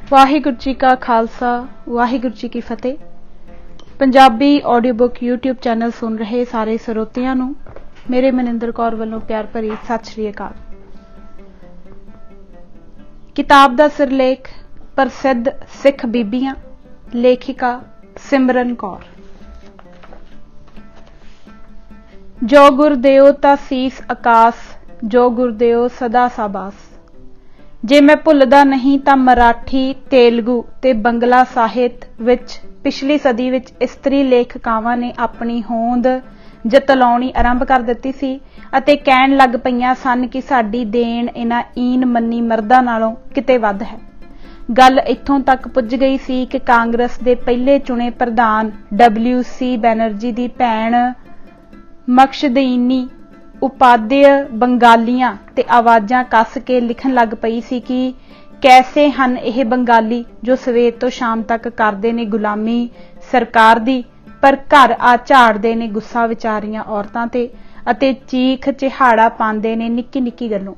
वाहिगुरू जी का खालसा वाहिगुरू जी की फतेह। Punjabi audio book YouTube channel सुन रहे सारे ਸਰੋਤਿਆਂ ਨੂੰ मेरे मनिंदर कौर ਵੱਲੋਂ प्यार भरी सत श्री अकाल। किताब ਦਾ सिरलेख प्रसिद्ध सिख बीबियां, लेखिका सिमरन कौर। जो गुरदेव ता सीस आकाश, जो गुरदेव सदा साबास। जे मैं भुलदा नहीं तां मराठी, तेलगू ते बंगला ਸਾਹਿਤ ਵਿੱਚ पिछली सदी ਵਿੱਚ ਇਸਤਰੀ ਲੇਖਕਾਵਾਂ ਨੇ ਆਪਣੀ ਹੋਂਦ ਜਤਲਾਉਣੀ ਆਰੰਭ ਕਰ ਦਿੱਤੀ ਸੀ ਅਤੇ ਕਹਿਣ ਲੱਗ ਪਈਆਂ ਸਨ ਕਿ ਸਾਡੀ ਦੇਣ ਇਹਨਾਂ ਈਨ ਮੰਨੀ ਮਰਦਾਂ ਨਾਲੋਂ ਕਿਤੇ ਵੱਧ ਹੈ। ਗੱਲ ਇੱਥੋਂ ਤੱਕ ਪੁੱਜ ਗਈ ਸੀ ਕਿ ਕਾਂਗਰਸ ਦੇ ਪਹਿਲੇ ਚੁਣੇ ਪ੍ਰਧਾਨ WC ਬੈਨਰਜੀ ਦੀ ਭੈਣ ਮਕਸ਼ਦੀਨੀ ਉਪਾਧਿਆ ਬੰਗਾਲੀਆਂ ਤੇ ਆਵਾਜ਼ਾਂ ਕੱਸ ਕੇ ਲਿਖਣ ਲੱਗ ਪਈ ਸੀ ਕਿ कैसे हन यह बंगाली जो सवेर तो शाम तक करते ने गुलामी सरकार दी, पर घर आ झाड़ते ने गुस्सा विचारियां औरतां ते अते चीख चिहाड़ा पांदे ने निक्की निक्की गल्लों।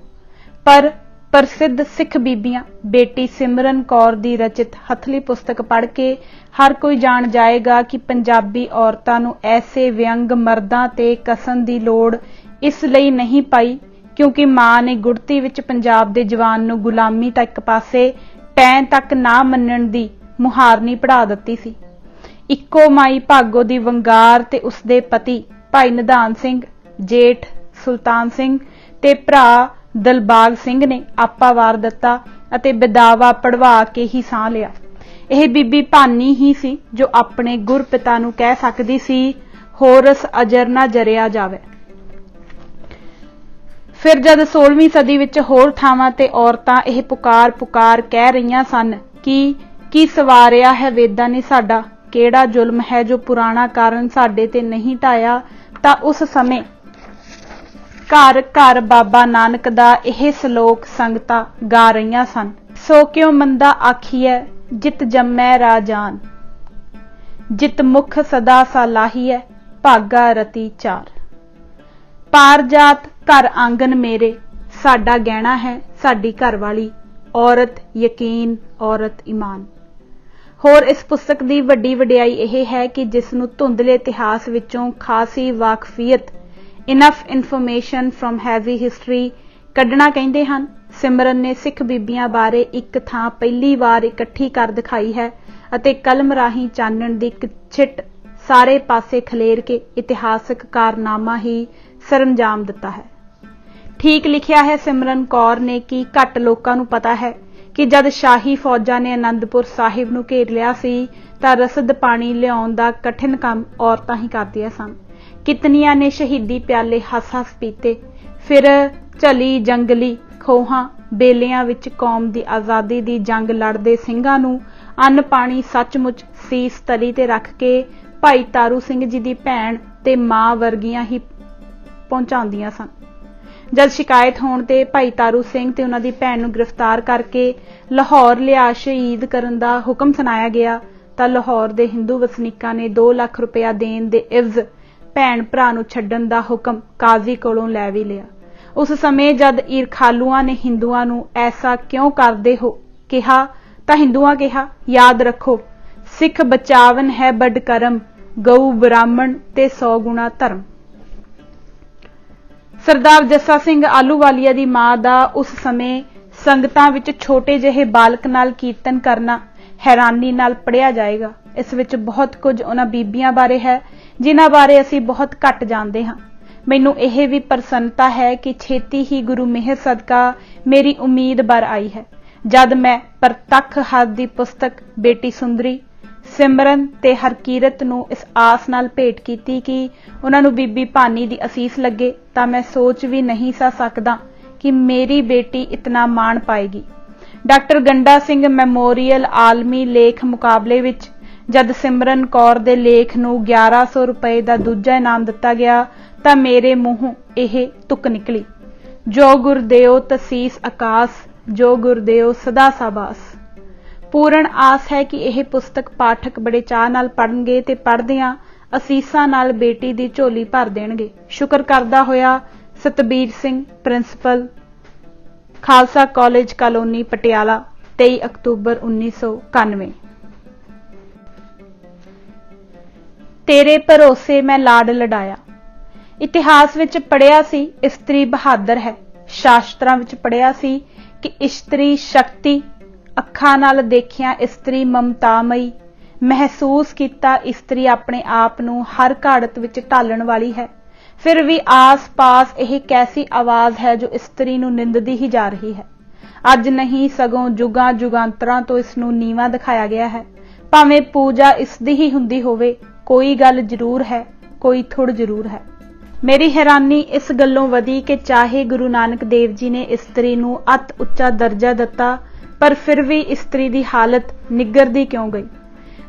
पर प्रसिद्ध सिख बीबियां बेटी सिमरन कौर दी रचित हथली पुस्तक पढ़ के हर कोई जान जाएगा कि पंजाबी औरतां नूं ऐसे व्यंग मर्दां ते कसन दी लोड़ इसलिए नहीं पाई क्योंकि मां ने गुड़ती विच पंजाब दे जवान नूं गुलामी तक पासे पैं तक ना मन्नण दी मुहारनी पढ़ा दित्ती सी। इक्को माई भागो दी वंगार ते उसदे पति भाई निधान सिंह, जेठ सुल्तान सिंह ते भरा दलबाग सिंह ने आपा वार दिता अते बिदावा पढ़वा के ही साह लिया। यह बीबी भानी ही सी जो अपने गुरपिता नूं कह सकदी सी, होरस अजर ना जरिया जावे। फिर जद 16वीं सदी विच होर थावां ते औरतां यह पुकार पुकार कह रहीआं सन कि की सवारिया है वेदां ने साडा, केड़ा जुल्म है जो पुराना कारण साडे ते नहीं ढाया, तां उस समय घर घर बाबा नानक दा यह सलोक संगतां गा रहीआं सन। सो क्यों मंदा आखिए जित जम्मै राजान, जित मुख सदा सा लाहीए भागा रती चार। पार जात घर आंगन मेरे, साडा गहना है साडी घरवाली, औरत यकीन औरत ईमान। होर इस पुस्तक की वड्डी वडियाई यह है कि जिसनूं धुंधले इतिहास विचों खासी वाकफियत enough information from heavy history कढ़ना कहिंदे हन। सिमरन ने सिख बीबियां बारे एक थां पहली बार इकट्ठी कर दिखाई है अते कलम राही चानण दी छिट सारे पासे खलेर के इतिहासक कारनामा ही सरंजाम दिता है। ठीक लिखिया है सिमरन कौर ने कि घट लोकां नूं पता है कि जद शाही फौजां ने आनंदपुर साहिब नूं घेर लिया सी तां रसद पानी लियाउण दा कठिन काम औरतां ही करदियां सन। कितनियां ने शहीदी प्याले हस हस पीते, फिर झली जंगली खोहां बेलियां विच कौम दी आज़ादी दी जंग लड़दे ਸਿੰਘਾਂ नूं अन्न पानी सचमुच सीस तली ते रख के भाई तारू सिंह जी दी भैण ते मां वर्गियां ही पहुंचाउंदियां सन। जद शिकायत होण ते भाई तारू सिंह ते उन्हां दी भैण नूं गिरफ्तार करके लाहौर लिया शहीद करन दा हुक्म सुनाया गया तां लाहौर दे हिंदू वसनीकां ने 2 लाख रुपया देण दे इवज भैण भरा नूं छड्डण दा हुक्म काजी कोलों लै भी लिया। उस समय जद ईरखालूआं ने हिंदुआं नूं ऐसा क्यों करदे हो कहा तां हिंदुआं कहा, याद रखो सिख बचावन है बड़ करम, गऊ ब्राह्मण ते 100 गुणा धर्म। सरदार जस्सा सिंह आलूवालिया दी मां दा उस समय संगतां विच छोटे जिहे बालक नाल कीर्तन करना हैरानी नाल पढ़िया जाएगा। इस विच बहुत कुछ उन्हां बीबियां बारे है जिन्हां बारे असीं बहुत घट जाणदे हां। मैनूं यह भी प्रसन्नता है कि छेती ही गुरु मेहर सदका मेरी उम्मीद बर आई है। जद मैं प्रतख हद दी पुस्तक बेटी सुंदरी सिमरन ते हरकीरत नूं इस आस नाल भेट कीती कि उन्हां नूं बीबी भानी दी असीस लगे तां मैं सोच भी नहीं सा सकदा कि मेरी बेटी इतना मान पाएगी। डॉक्टर गंडा सिंह मैमोरीअल आलमी लेख मुकाबले विच जद सिमरन कौर दे लेख नूं 1100 रुपए दा दूजा इनाम दिता गया तां मेरे मूंहों यह तुक निकली, जो गुरदेव तसीस आकाश, जो गुरदेव सदा साबास। पूर्ण आस है कि यह पुस्तक पाठक बड़े चाह नाल पढ़नगे ते पढ़दियां असीसां नाल बेटी दी झोली भर देणगे। शुक्र करदा होया Satbir Singh principal Khalsa college colony Patiala 23 October 1991। तेरे भरोसे मैं लाड लडाया। इतिहास विच पढ़िया सी इस्त्री बहादुर है, शास्त्रां विच पढ़िया सी कि इस्त्री शक्ति, अखां नाल देखिया इस्त्री ममतामयी, महसूस किया इस्त्री अपने आप नूं हर घाड़त विच ढालण वाली है। फिर भी आस पास यह कैसी आवाज है जो इस्त्री नूं निंददी ही जा रही है। अज नहीं सगों जुगां जुगांतरां तो इस नूं नीवा दिखाया गया है। भावें पूजा इसदी ही हुंदी होवे, कोई गल जरूर है, कोई थुड़ जरूर है। मेरी हैरानी इस गल्लों वधी कि चाहे गुरु नानक देव जी ने इस्त्री नूं अत उच्चा दर्जा दिता, पर फिर भी इस्त्री दी हालत निगरदी क्यों गई।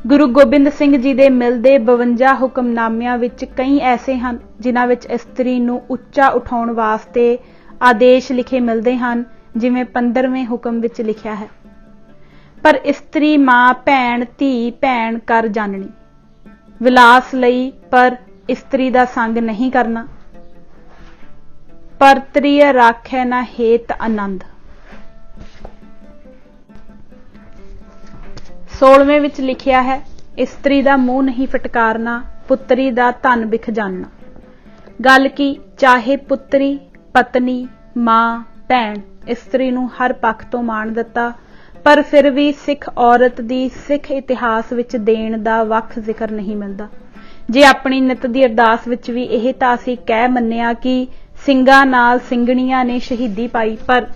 गुरु गोबिंद सिंह जी दे मिलदे 52 हुक्मनामिਆਂ विच कई ऐसे हैं जिन्हां विच इस्त्री नूं उच्चा उठाउण वास्ते आदेश लिखे मिलदे हैं, जिवें 15वें हुक्म विच लिखिया है, पर इस्त्री मां भैण धी भैण कर जाननी, विलास लई पर इस्त्री दा संग नहीं करना, पर त्रिय राखै ना हेत आनंद। 16वें विच लिखिया है, इस्त्री दा मूँह नहीं फटकारना, पुत्री दा धन बिख जानना। गल की चाहे पुत्री, पत्नी, मां, भैण इस्त्री नूं हर पक्ष तो मान दिता, पर फिर भी सिख औरत दी सिख इतिहास विच देण दा वख जिक्र नहीं मिलदा। जे अपनी नित दी अरदास विच भी यह तां असीं कह मन्निया कि ਸਿੰਘਾਂ नाल ਸਿੰਘਣੀਆਂ ने शहीदी पाई, पर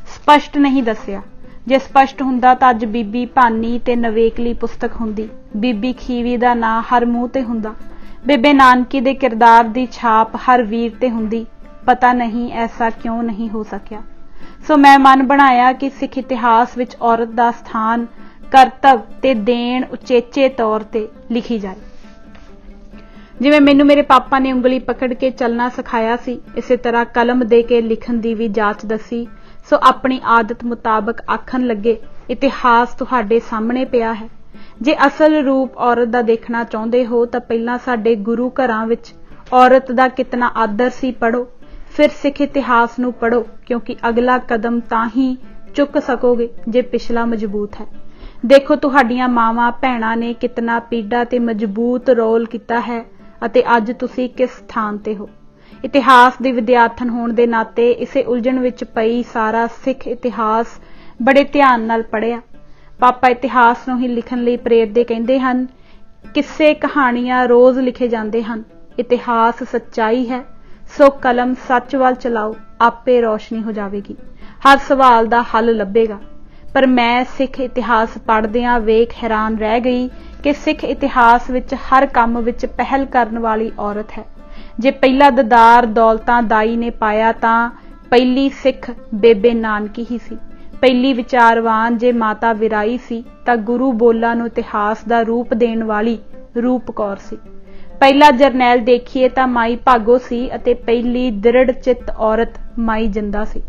स्पष्ट नहीं दसिया। जे स्पष्ट हुंदा तां अज बीबी भानी ते नवेकली पुस्तक हुंदी, बीबी खीवी दा नां हर मूँह ते हुंदा, बेबे नानकी दे किरदार दी छाप हर वीर ते हुंदी। पता नहीं ऐसा क्यों नहीं हो सकिया। सो मैं मन बनाया कि सिख इतिहास विच औरत दा स्थान, करतव ते देण उचेचे तौर ते लिखी जाए। जिवें मैनूं मेरे पापा ने उंगली पकड़ के चलना सिखाया सी, इसे तरह कलम दे के लिखण दी भी जाच दसी। सो अपनी आदत मुताबक आखण लगे, इतिहास तुहाडे सामने पिया है। जे असल रूप औरत दा देखना चाहुंदे हो तां पहिलां साडे गुरु घरां विच औरत दा कितना आदर सी पढ़ो, फिर सिख इतिहास नूं पढ़ो, क्योंकि अगला कदम तां ही चुक सकोगे जे पिछला मजबूत है। देखो तुहाडीआं मावां भैणां ने कितना पीड़ा ते मजबूत रोल कीता है ਅਤੇ ਅੱਜ ਤੁਸੀਂ किस स्थान ते हो। इतिहास ਦੀ विद्यार्थन होण दे नाते इसे उलझण विच पई सारा सिख इतिहास बड़े ध्यान नाल पढ़िया। पापा इतिहास नूं ही लिखण लई प्रेरदे कहंदे हन, किस्से कहानियां रोज़ लिखे जांदे हन, इतिहास सच्चाई है, सो कलम सच वल चलाओ, आपे रोशनी हो जावेगी, हर सवाल दा हल लभेगा। पर मैं सिख इतिहास पढ़दियां वेख हैरान रह गई कि सिख इतिहास विच हर काम विच पहल करन वाली औरत है। जे पहला ददार दौलतां दाई ने पाया तां पहली सिख बेबे नानकी ही सी। पहली विचारवान जे माता विराई सी तां गुरु बोला नूं इतिहास दा रूप देण वाली रूप कौर सी। पहला जरनैल देखिए तां माई भागो सी अते पहली दृढ़ चित औरत माई जिंदा सी।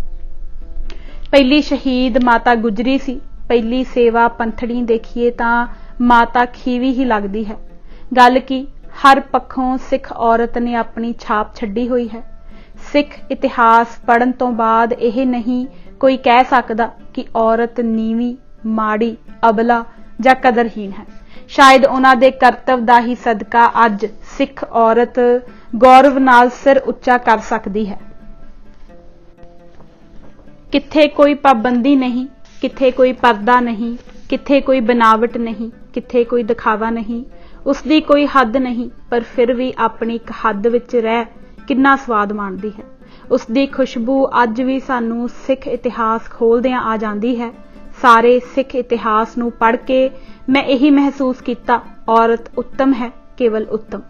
पहली शहीद माता गुजरी सी। पहली सेवा पंथड़ी देखिए तां माता खीवी ही लगदी है। गल की हर पक्षों सिख औरत ने अपनी छाप छड्डी हुई है। सिख इतिहास पढ़न तो बाद यह नहीं कोई कह सकदा कि औरत नीवी, माड़ी, अबला जां कदरहीन है। शायद उन्हां दे करतव दा ही सदका अज सिख औरत गौरव नाल सिर उच्चा कर सकदी है। किथे कोई पाबंदी नहीं, किथे कोई पर्दा नहीं, किथे कोई बनावट नहीं, किथे कोई दिखावा नहीं, उसदी कोई हद नहीं, पर फिर भी अपनी एक हद विच रह किन्ना स्वाद माणदी है। उसदी खुशबू अज भी सानू सिख इतिहास खोलदियां आ जांदी है। सारे सिख इतिहास नूं पढ़ के मैं यही महसूस किया, औरत उत्तम है, केवल उत्तम।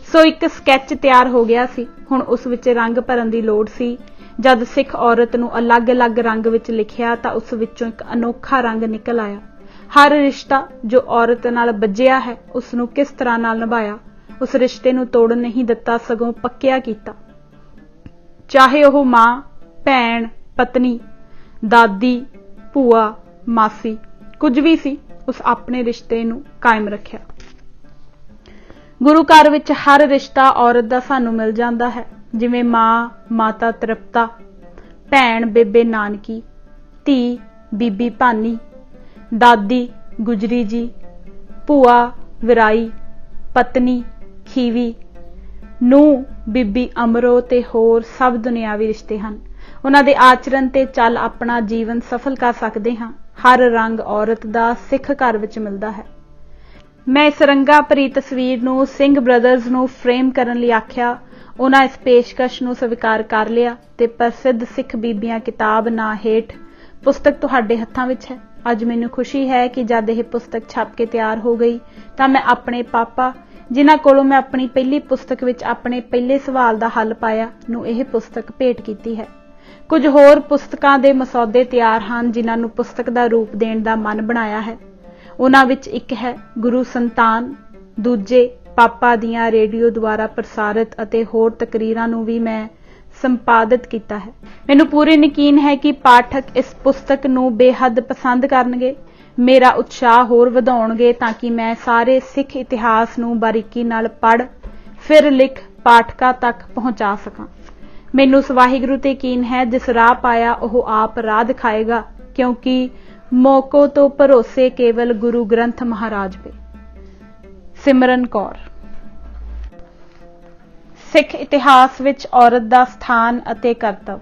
सो एक स्कैच तैयार हो गया सी। हुण उस विच रंग भरन दी लोड़ सी। जद सिख औरत नूं अलग अलग रंग विच लिखिया तां उस विचों एक अनोखा रंग निकल आया। हर रिश्ता जो औरत नाल बज्जिया है उसनूं किस तरह नाल निभाया, उस रिश्ते नूं तोड़ नहीं दिता, सगों पक्किया कीता। चाहे वह मां, भैण, पत्नी, दादी, भूआ, मासी कुछ भी सी, उस अपने रिश्ते नूं कायम रखिया। गुरु घर विच हर रिश्ता औरत दा सानू मिल जांदा है, जिवें मां माता तृप्ता, भैण बेबे नानकी, धी बीबी भानी, दादी गुजरी जी, भूआ विराई, पत्नी खीवी, ਨੂੰਹ ਬੀਬੀ ਅਮਰੋ ਤੇ ਹੋਰ ਸਭ ਦੁਨਿਆਵੀ ਰਿਸ਼ਤੇ ਹਨ। ਉਹਨਾਂ ਦੇ ਆਚਰਣ ਤੇ ਚੱਲ ਆਪਣਾ ਜੀਵਨ ਸਫਲ ਕਰ ਸਕਦੇ ਹਾਂ। ਹਰ ਰੰਗ ਔਰਤ ਦਾ ਸਿੱਖ ਘਰ ਵਿੱਚ ਮਿਲਦਾ ਹੈ। ਮੈਂ ਇਸ ਰੰਗਾ ਭਰੀ ਤਸਵੀਰ ਨੂੰ ਸਿੰਘ ਬ੍ਰਦਰਜ਼ ਨੂੰ ਫਰੇਮ ਕਰਨ ਲਈ ਆਖਿਆ। ਉਹਨਾਂ ਇਸ ਪੇਸ਼ਕਸ਼ ਨੂੰ ਸਵੀਕਾਰ ਕਰ ਲਿਆ ਤੇ ਪ੍ਰਸਿੱਧ ਸਿੱਖ ਬੀਬੀਆਂ ਕਿਤਾਬ ਨਾਂ ਹੇਠ ਪੁਸਤਕ ਤੁਹਾਡੇ ਹੱਥਾਂ ਵਿੱਚ ਹੈ। ਅੱਜ ਮੈਨੂੰ ਖੁਸ਼ੀ ਹੈ ਕਿ ਜਦ ਇਹ ਪੁਸਤਕ ਛਪ ਕੇ ਤਿਆਰ ਹੋ ਗਈ ਤਾਂ ਮੈਂ ਆਪਣੇ ਪਾਪਾ, ਜਿਨ੍ਹਾਂ ਕੋਲੋਂ ਮੈਂ ਆਪਣੀ ਪਹਿਲੀ ਪੁਸਤਕ ਵਿੱਚ ਆਪਣੇ ਪਹਿਲੇ ਸਵਾਲ ਦਾ ਹੱਲ ਪਾਇਆ, ਨੂੰ ਇਹ ਪੁਸਤਕ ਭੇਟ ਕੀਤੀ ਹੈ। ਕੁਝ ਹੋਰ ਪੁਸਤਕਾਂ ਦੇ ਮਸੌਦੇ ਤਿਆਰ ਹਨ ਜਿਨ੍ਹਾਂ ਨੂੰ ਪੁਸਤਕ ਦਾ ਰੂਪ ਦੇਣ ਦਾ ਮਨ ਬਣਾਇਆ ਹੈ। ਉਹਨਾਂ ਵਿੱਚ ਇੱਕ ਹੈ ਗੁਰੂ ਸੰਤਾਨ, ਦੂਜੇ ਪਾਪਾ ਦੀਆਂ ਰੇਡੀਓ ਦੁਆਰਾ ਪ੍ਰਸਾਰਿਤ ਅਤੇ ਹੋਰ ਤਕਰੀਰਾਂ ਨੂੰ ਵੀ ਮੈਂ ਸੰਪਾਦਿਤ ਕੀਤਾ ਹੈ। ਮੈਨੂੰ ਪੂਰੀ ਯਕੀਨ ਹੈ ਕਿ ਪਾਠਕ ਇਸ ਪੁਸਤਕ ਨੂੰ ਬੇਹੱਦ ਪਸੰਦ ਕਰਨਗੇ, ਮੇਰਾ ਉਤਸ਼ਾਹ ਹੋਰ ਵਧਾਉਣਗੇ ਤਾਂ ਕਿ ਮੈਂ ਸਾਰੇ ਸਿੱਖ ਇਤਿਹਾਸ ਨੂੰ ਬਾਰੀਕੀ ਨਾਲ ਪੜ੍ਹ ਫਿਰ ਲਿਖ ਪਾਠਕਾਂ ਤੱਕ ਪਹੁੰਚਾ ਸਕਾਂ। ਮੈਨੂੰ ਉਸ ਵਾਹਿਗੁਰੂ ਤੇ ਯਕੀਨ ਹੈ ਜਿਸ ਰਾਹ ਪਾਇਆ ਉਹ ਆਪ ਰਾਹ ਦਿਖਾਏਗਾ, ਕਿਉਂਕਿ ਮੌਕੋ ਤੋਂ ਭਰੋਸੇ ਕੇਵਲ ਗੁਰੂ ਗ੍ਰੰਥ ਮਹਾਰਾਜ ਪੇ। ਸਿਮਰਨ ਕੌਰ। ਸਿੱਖ ਇਤਿਹਾਸ ਵਿੱਚ ਔਰਤ ਦਾ ਸਥਾਨ ਅਤੇ ਕਰਤੱਵ।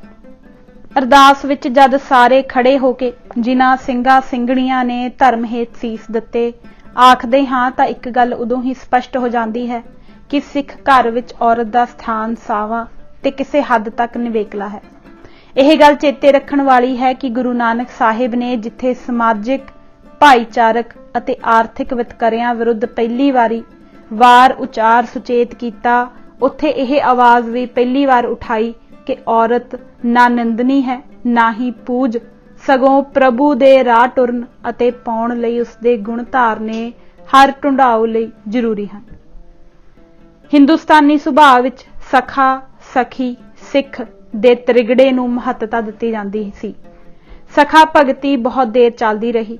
ਅਰਦਾਸ ਵਿੱਚ ਜਦ ਸਾਰੇ ਖੜੇ ਹੋ ਕੇ ਜਿਨ੍ਹਾਂ ਸਿੰਘਾਂ ਸਿੰਘਣੀਆਂ ਨੇ ਧਰਮ ਹੇਤ ਸੀਸ ਦਿੱਤੇ ਆਖਦੇ ਹਾਂ ਤਾਂ ਇੱਕ ਗੱਲ ਉਦੋਂ ਹੀ ਸਪਸ਼ਟ ਹੋ ਜਾਂਦੀ ਹੈ ਕਿ ਸਿੱਖ ਘਰ ਵਿੱਚ ਔਰਤ ਦਾ ਸਥਾਨ ਸਾਵਾਂ ਤੇ ਕਿਸੇ ਹੱਦ ਤੱਕ ਨਿਵੇਕਲਾ ਹੈ। ਇਹ ਗੱਲ ਚੇਤੇ ਰੱਖਣ ਵਾਲੀ ਹੈ ਕਿ ਗੁਰੂ ਨਾਨਕ ਸਾਹਿਬ ਨੇ ਜਿੱਥੇ ਸਮਾਜਿਕ, ਭਾਈਚਾਰਕ ਅਤੇ ਆਰਥਿਕ ਵਿਤਕਰਿਆਂ ਵਿਰੁੱਧ ਪਹਿਲੀ ਵਾਰ ਉਚਾਰ ਸੁਚੇਤ ਕੀਤਾ, ਉੱਥੇ ਇਹ ਆਵਾਜ਼ ਵੀ ਪਹਿਲੀ ਵਾਰ ਉਠਾਈ ਕਿ ਔਰਤ ਨਾ ਨਿੰਦਨੀ ਹੈ ਨਾ ਹੀ ਪੂਜ, ਸਗੋਂ ਪ੍ਰਭੂ ਦੇ ਰਾਹ ਟੁਰਨ ਅਤੇ ਪਾਉਣ ਲਈ ਉਸਦੇ ਗੁਣ ਧਾਰਨੇ ਹਰ ਢੁੰਡਾਓ ਲਈ ਜ਼ਰੂਰੀ ਹਨ। ਹਿੰਦੁਸਤਾਨੀ ਸੁਭਾਅ ਵਿੱਚ ਸਖਾ, ਸਖੀ, ਸਿੱਖ ਦੇ ਤ੍ਰਿਗੜੇ ਨੂੰ ਮਹੱਤਤਾ ਦਿੱਤੀ ਜਾਂਦੀ ਸੀ। ਸਖਾ ਭਗਤੀ ਬਹੁਤ ਦੇਰ ਚੱਲਦੀ ਰਹੀ।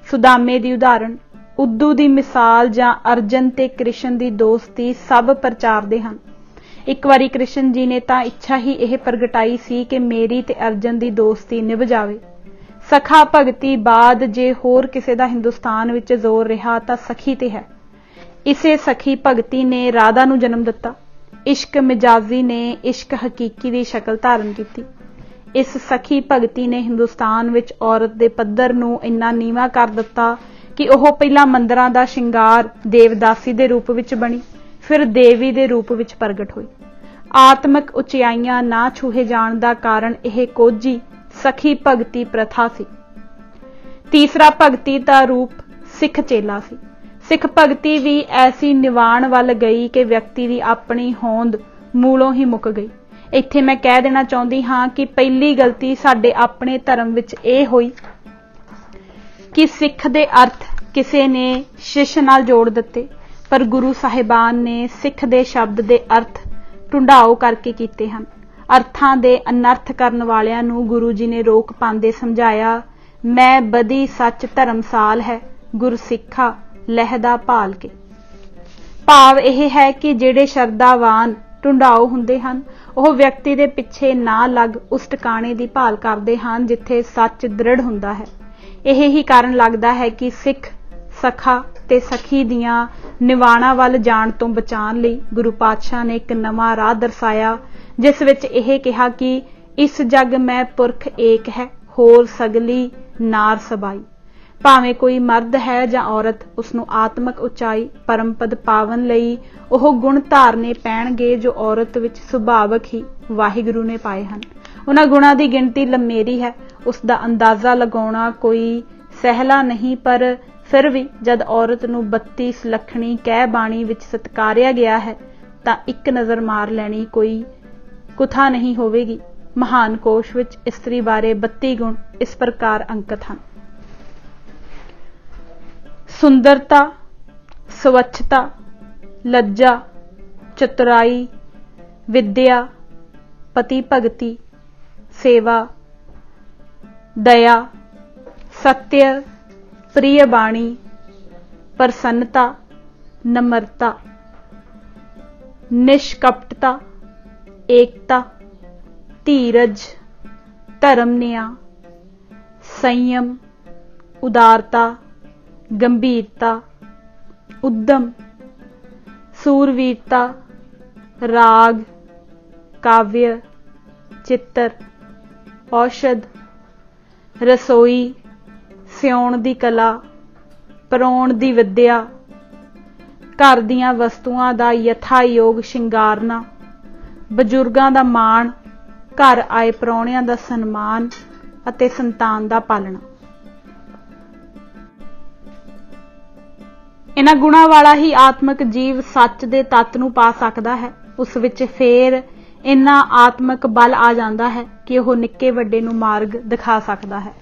ਸੁਦਾਮੇ ਦੀ ਉਦਾਹਰਣ, ਉਦੋਂ ਦੀ ਮਿਸਾਲ ਜਾਂ ਅਰਜਨ ਤੇ ਕ੍ਰਿਸ਼ਨ ਦੀ ਦੋਸਤੀ ਸਭ ਪ੍ਰਚਾਰਦੇ ਹਨ। ਇੱਕ ਵਾਰੀ ਕ੍ਰਿਸ਼ਨ ਜੀ ਨੇ ਤਾਂ ਇੱਛਾ ਹੀ ਇਹ ਪ੍ਰਗਟਾਈ ਸੀ ਕਿ ਮੇਰੀ ਤੇ ਅਰਜਨ ਦੀ ਦੋਸਤੀ ਨਿਭ ਜਾਵੇ। ਸਖਾ ਭਗਤੀ ਬਾਅਦ ਜੇ ਹੋਰ ਕਿਸੇ ਦਾ ਹਿੰਦੁਸਤਾਨ ਵਿੱਚ ਜ਼ੋਰ ਰਿਹਾ ਤਾਂ ਸਖੀ ਤੇ ਹੈ। ਇਸੇ ਸਖੀ ਭਗਤੀ ਨੇ ਰਾਧਾ ਨੂੰ ਜਨਮ ਦਿੱਤਾ। ਇਸ਼ਕ ਮਿਜਾਜ਼ੀ ਨੇ ਇਸ਼ਕ ਹਕੀਕੀ ਦੀ ਸ਼ਕਲ ਧਾਰਨ ਕੀਤੀ। ਇਸ ਸਖੀ ਭਗਤੀ ਨੇ ਹਿੰਦੁਸਤਾਨ ਵਿੱਚ ਔਰਤ ਦੇ ਪੱਧਰ ਨੂੰ ਇੰਨਾ ਨੀਵਾਂ ਕਰ ਦਿੱਤਾ ਕਿ ਉਹ ਪਹਿਲਾਂ ਮੰਦਰਾਂ ਦਾ ਸ਼ਿੰਗਾਰ ਦੇਵਦਾਸੀ ਦੇ ਰੂਪ ਵਿੱਚ ਬਣੀ, ਫਿਰ ਦੇਵੀ ਦੇ ਰੂਪ ਵਿੱਚ ਪ੍ਰਗਟ ਹੋਈ। ਆਤਮਿਕ ਉਚਾਈਆਂ ਨਾ ਛੂਹੇ ਜਾਣ ਦਾ ਕਾਰਨ ਇਹ ਕੋਝੀ ਸਖੀ ਭਗਤੀ ਪ੍ਰਥਾ ਸੀ। ਤੀਸਰਾ ਭਗਤੀ ਦਾ ਰੂਪ ਸਿੱਖ ਚੇਲਾ ਸੀ। ਸਿੱਖ ਭਗਤੀ ਵੀ ਐਸੀ ਨਿਵਾਣ ਵੱਲ ਗਈ ਕਿ ਵਿਅਕਤੀ ਦੀ ਆਪਣੀ ਹੋਂਦ ਮੂਲੋਂ ਹੀ ਮੁੱਕ ਗਈ। ਇੱਥੇ ਮੈਂ ਕਹਿ ਦੇਣਾ ਚਾਹੁੰਦੀ ਹਾਂ ਕਿ ਪਹਿਲੀ ਗਲਤੀ ਸਾਡੇ ਆਪਣੇ ਧਰਮ ਵਿੱਚ ਇਹ ਹੋਈ ਕਿ ਸਿੱਖ ਦੇ ਅਰਥ ਕਿਸੇ ਨੇ ਸ਼ਿਸ਼ ਨਾਲ ਜੋੜ ਦਿੱਤੇ, ਪਰ ਗੁਰੂ ਸਾਹਿਬਾਨ ਨੇ ਸਿੱਖ ਦੇ ਸ਼ਬਦ ਦੇ ਅਰਥ ਢੁੰਡਾਓ ਕਰਕੇ ਕੀਤੇ ਹਨ। ਅਰਥਾਂ ਦੇ ਅਨਰਥ ਕਰਨ ਵਾਲਿਆਂ ਨੂੰ ਗੁਰੂ ਜੀ ਨੇ ਰੋਕ ਪਾਉਂਦੇ ਸਮਝਾਇਆ, ਮੈਂ ਬਦੀ ਸੱਚ ਧਰਮਸਾਲ ਹੈ, ਗੁਰਸਿੱਖਾ ਲਹਿਦਾ ਭਾਲ ਕੇ। ਭਾਵ ਇਹ ਹੈ ਕਿ ਜਿਹੜੇ ਸ਼ਰਧਾਵਾਨ ਢੁੰਡਾਓ ਹੁੰਦੇ ਹਨ ਉਹ ਵਿਅਕਤੀ ਦੇ ਪਿੱਛੇ ਨਾ ਲੱਗ ਉਸ ਟਿਕਾਣੇ ਦੀ ਭਾਲ ਕਰਦੇ ਹਨ ਜਿੱਥੇ ਸੱਚ ਦ੍ਰਿੜ ਹੁੰਦਾ ਹੈ। ਇਹ ਹੀ ਕਾਰਨ ਲੱਗਦਾ ਹੈ ਕਿ ਸਿੱਖ ਸਖਾ ਤੇ ਸਖੀ ਦੀਆਂ ਨਿਵਾਣਾ ਵੱਲ ਜਾਣ ਤੋਂ ਬਚਾਉਣ ਲਈ ਗੁਰੂ ਪਾਤਸ਼ਾਹ ਨੇ ਇੱਕ ਨਵਾਂ ਰਾਹ ਦਰਸਾਇਆ, ਜਿਸ ਵਿੱਚ ਇਹ ਕਿਹਾ ਕਿ ਇਸ ਜਗ ਮੈਂ ਪੁਰਖ ਏਕ ਹੈ, ਹੋਰ ਸਗਲੀ ਨਾਰ ਸਬਾਈ। ਭਾਵੇਂ ਕੋਈ ਮਰਦ ਹੈ ਜਾਂ ਔਰਤ, ਉਸਨੂੰ ਆਤਮਿਕ ਉਚਾਈ ਪਰਮਪਦ ਪਾਵਨ ਲਈ ਉਹ ਗੁਣ ਧਾਰਨੇ ਪੈਣਗੇ ਜੋ ਔਰਤ ਵਿੱਚ ਸੁਭਾਵਕ ਹੀ ਵਾਹਿਗੁਰੂ ਨੇ ਪਾਏ ਹਨ। ਉਹਨਾਂ ਗੁਣਾਂ ਦੀ ਗਿਣਤੀ ਲੰਮੇਰੀ ਹੈ, ਉਸ ਦਾ ਅੰਦਾਜ਼ਾ ਲਗਾਉਣਾ ਕੋਈ ਸਹਿਲਾ ਨਹੀਂ, ਪਰ ਫਿਰ ਵੀ ਜਦ ਔਰਤ ਨੂੰ 32 ਸੁਲੱਖਣੀ ਕਹਿ ਬਾਣੀ ਵਿੱਚ ਸਤਕਾਰਿਆ ਗਿਆ ਹੈ ਤਾਂ ਇੱਕ ਨਜ਼ਰ ਮਾਰ ਲੈਣੀ ਕੋਈ ਕੁਥਾ ਨਹੀਂ ਹੋਵੇਗੀ। ਮਹਾਨ ਕੋਸ਼ ਵਿੱਚ ਇਸਤਰੀ ਬਾਰੇ 32 ਗੁਣ ਇਸ ਪ੍ਰਕਾਰ ਅੰਕਿਤ ਹਨ। ਸੁੰਦਰਤਾ, ਸਵੱਛਤਾ, ਲੱਜਾ, ਚਤੁਰਾਈ, ਵਿਦਿਆ, ਪਤੀ ਭਗਤੀ, ਸੇਵਾ, ਦਇਆ, ਸਤਿਅ, ਪ੍ਰਿय ਬਾਣੀ, ਪ੍ਰਸੰਨਤਾ, ਨਮਰਤਾ, ਨਿਸ਼ਕਪਟਤਾ, ਏਕਤਾ, ਧੀਰਜ, ਧਰਮ ਨਿਆਂ, ਸੰਯਮ, उदारता, गंभीरता, उद्यम, सूरवीरता, राग, काव्य, चित्र, औषध, रसोई, सिउण दी कला, परोण दी विद्या, घर दीआं वस्तुआं दा यथायोग शिंगारना, बजुर्गां दा माण, घर आए प्राहुणिਆਂ ਦਾ ਸਨਮਾਨ ਅਤੇ ਸੰਤਾਨ ਦਾ ਪਾਲਣਾ। ਇਹਨਾਂ ਗੁਣਾਂ ਵਾਲਾ ਹੀ ਆਤਮਿਕ ਜੀਵ ਸੱਚ ਦੇ ਤੱਤ ਨੂੰ ਪਾ ਸਕਦਾ ਹੈ। ਉਸ ਵਿੱਚ ਫੇਰ ਇੰਨਾ ਆਤਮਿਕ ਬਲ ਆ ਜਾਂਦਾ ਹੈ ਕਿ ਉਹ ਨਿੱਕੇ ਵੱਡੇ ਨੂੰ ਮਾਰਗ ਦਿਖਾ ਸਕਦਾ ਹੈ।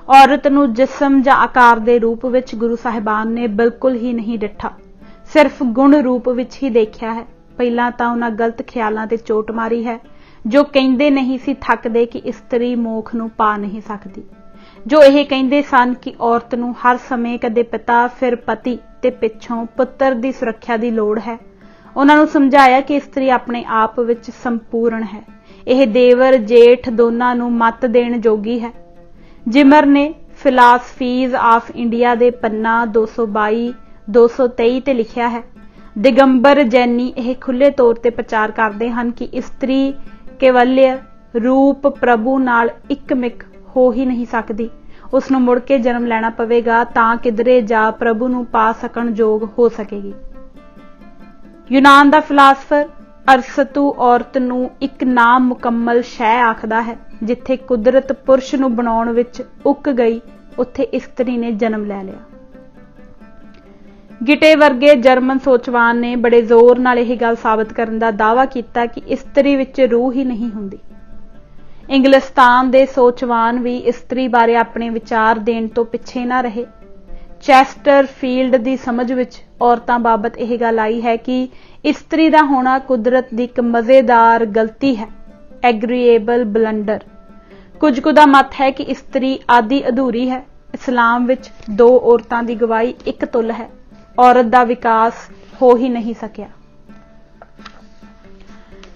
ਔਰਤ ਨੂੰ ਜਿਸਮ ਜਾਂ ਆਕਾਰ ਦੇ ਰੂਪ ਵਿੱਚ ਗੁਰੂ ਸਾਹਿਬਾਨ ਨੇ ਬਿਲਕੁਲ ਹੀ ਨਹੀਂ ਡਿੱਠਾ, ਸਿਰਫ ਗੁਣ ਰੂਪ ਵਿੱਚ ਹੀ ਦੇਖਿਆ ਹੈ। ਪਹਿਲਾਂ ਤਾਂ ਉਹਨਾਂ ਗਲਤ ਖਿਆਲਾਂ ਤੇ ਚੋਟ ਮਾਰੀ ਹੈ ਜੋ ਕਹਿੰਦੇ ਨਹੀਂ ਸੀ ਥੱਕਦੇ ਕਿ ਇਸਤਰੀ ਮੋਖ ਨੂੰ ਪਾ ਨਹੀਂ ਸਕਦੀ, ਜੋ ਇਹ ਕਹਿੰਦੇ ਸਨ ਕਿ ਔਰਤ ਨੂੰ ਹਰ ਸਮੇਂ ਕਦੇ ਪਿਤਾ ਫਿਰ ਪਤੀ ਤੇ ਪਿੱਛੋਂ ਪੁੱਤਰ ਦੀ ਸੁਰੱਖਿਆ ਦੀ ਲੋੜ ਹੈ। ਉਹਨਾਂ ਨੂੰ ਸਮਝਾਇਆ ਕਿ ਇਸਤਰੀ ਆਪਣੇ ਆਪ ਵਿੱਚ ਸੰਪੂਰਨ ਹੈ, ਇਹ ਦੇਵਰ ਜੇਠ ਦੋਨਾਂ ਨੂੰ ਮੱਤ ਦੇਣ ਜੋਗੀ ਹੈ। ਜਿਮਰ ਨੇ ਫਿਲਾਸਫੀਜ਼ ਆਫ ਇੰਡੀਆ ਦੇ ਪੰਨਾ 222-223 ਤੇ ਲਿਖਿਆ ਹੈ, ਦਿਗੰਬਰ ਜੈਨੀ ਇਹ ਖੁੱਲੇ ਤੌਰ ਤੇ ਪ੍ਰਚਾਰ ਕਰਦੇ ਹਨ ਕਿ ਇਸਤਰੀ ਕੇਵਲਿਆ ਰੂਪ ਪ੍ਰਭੂ ਨਾਲ ਇੱਕਮਿਕ ਹੋ ਹੀ ਨਹੀਂ ਸਕਦੀ, ਉਸ ਨੂੰ ਮੁੜ ਕੇ ਜਨਮ ਲੈਣਾ ਪਵੇਗਾ ਤਾਂ ਕਿਧਰੇ ਜਾ ਪ੍ਰਭੂ ਨੂੰ ਪਾ ਸਕਣ ਯੋਗ ਹੋ ਸਕੇਗੀ। ਯੂਨਾਨ ਦਾ ਫਿਲਾਸਫਰ ਅਰਸਤੂ ਔਰਤ ਨੂੰ ਇੱਕ ਨਾਮ ਮੁਕੰਮਲ ਸ਼ੈ ਆਖਦਾ ਹੈ। ਜਿੱਥੇ ਕੁਦਰਤ ਪੁਰਸ਼ ਨੂੰ ਬਣਾਉਣ ਵਿੱਚ ਉੱਕ ਗਈ, ਉੱਥੇ ਇਸਤਰੀ ਨੇ ਜਨਮ ਲੈ ਲਿਆ। ਗਿਟੇ ਵਰਗੇ ਜਰਮਨ ਸੋਚਵਾਨ ਨੇ ਬੜੇ ਜ਼ੋਰ ਨਾਲ ਇਹ ਗੱਲ ਸਾਬਤ ਕਰਨ ਦਾ ਦਾਅਵਾ ਕੀਤਾ ਕਿ ਇਸਤਰੀ ਵਿੱਚ ਰੂਹ ਹੀ ਨਹੀਂ ਹੁੰਦੀ। ਇੰਗਲਿਸਤਾਨ ਦੇ ਸੋਚਵਾਨ ਵੀ ਇਸਤਰੀ ਬਾਰੇ ਆਪਣੇ ਵਿਚਾਰ ਦੇਣ ਤੋਂ ਪਿੱਛੇ ਨਾ ਰਹੇ। ਚੈਸਟਰਫੀਲਡ ਦੀ ਸਮਝ ਵਿੱਚ ਔਰਤਾਂ ਬਾਬਤ ਇਹ ਗੱਲ ਆਈ ਹੈ ਕਿ ਇਸਤਰੀ ਦਾ ਹੋਣਾ ਕੁਦਰਤ ਦੀ ਇੱਕ ਮਜ਼ੇਦਾਰ ਗਲਤੀ ਹੈ, ਐਗਰੀਏਬਲ ਬਲੰਡਰ। ਕੁਝ ਕੁ ਦਾ ਮਤ ਹੈ ਕਿ ਇਸਤਰੀ ਆਦਿ ਅਧੂਰੀ ਹੈ। ਇਸਲਾਮ ਵਿੱਚ 2 ਔਰਤਾਂ ਦੀ ਗਵਾਹੀ ਇੱਕ ਤੁੱਲ ਹੈ। ਔਰਤ ਦਾ ਵਿਕਾਸ ਹੋ ਹੀ ਨਹੀਂ ਸਕਿਆ।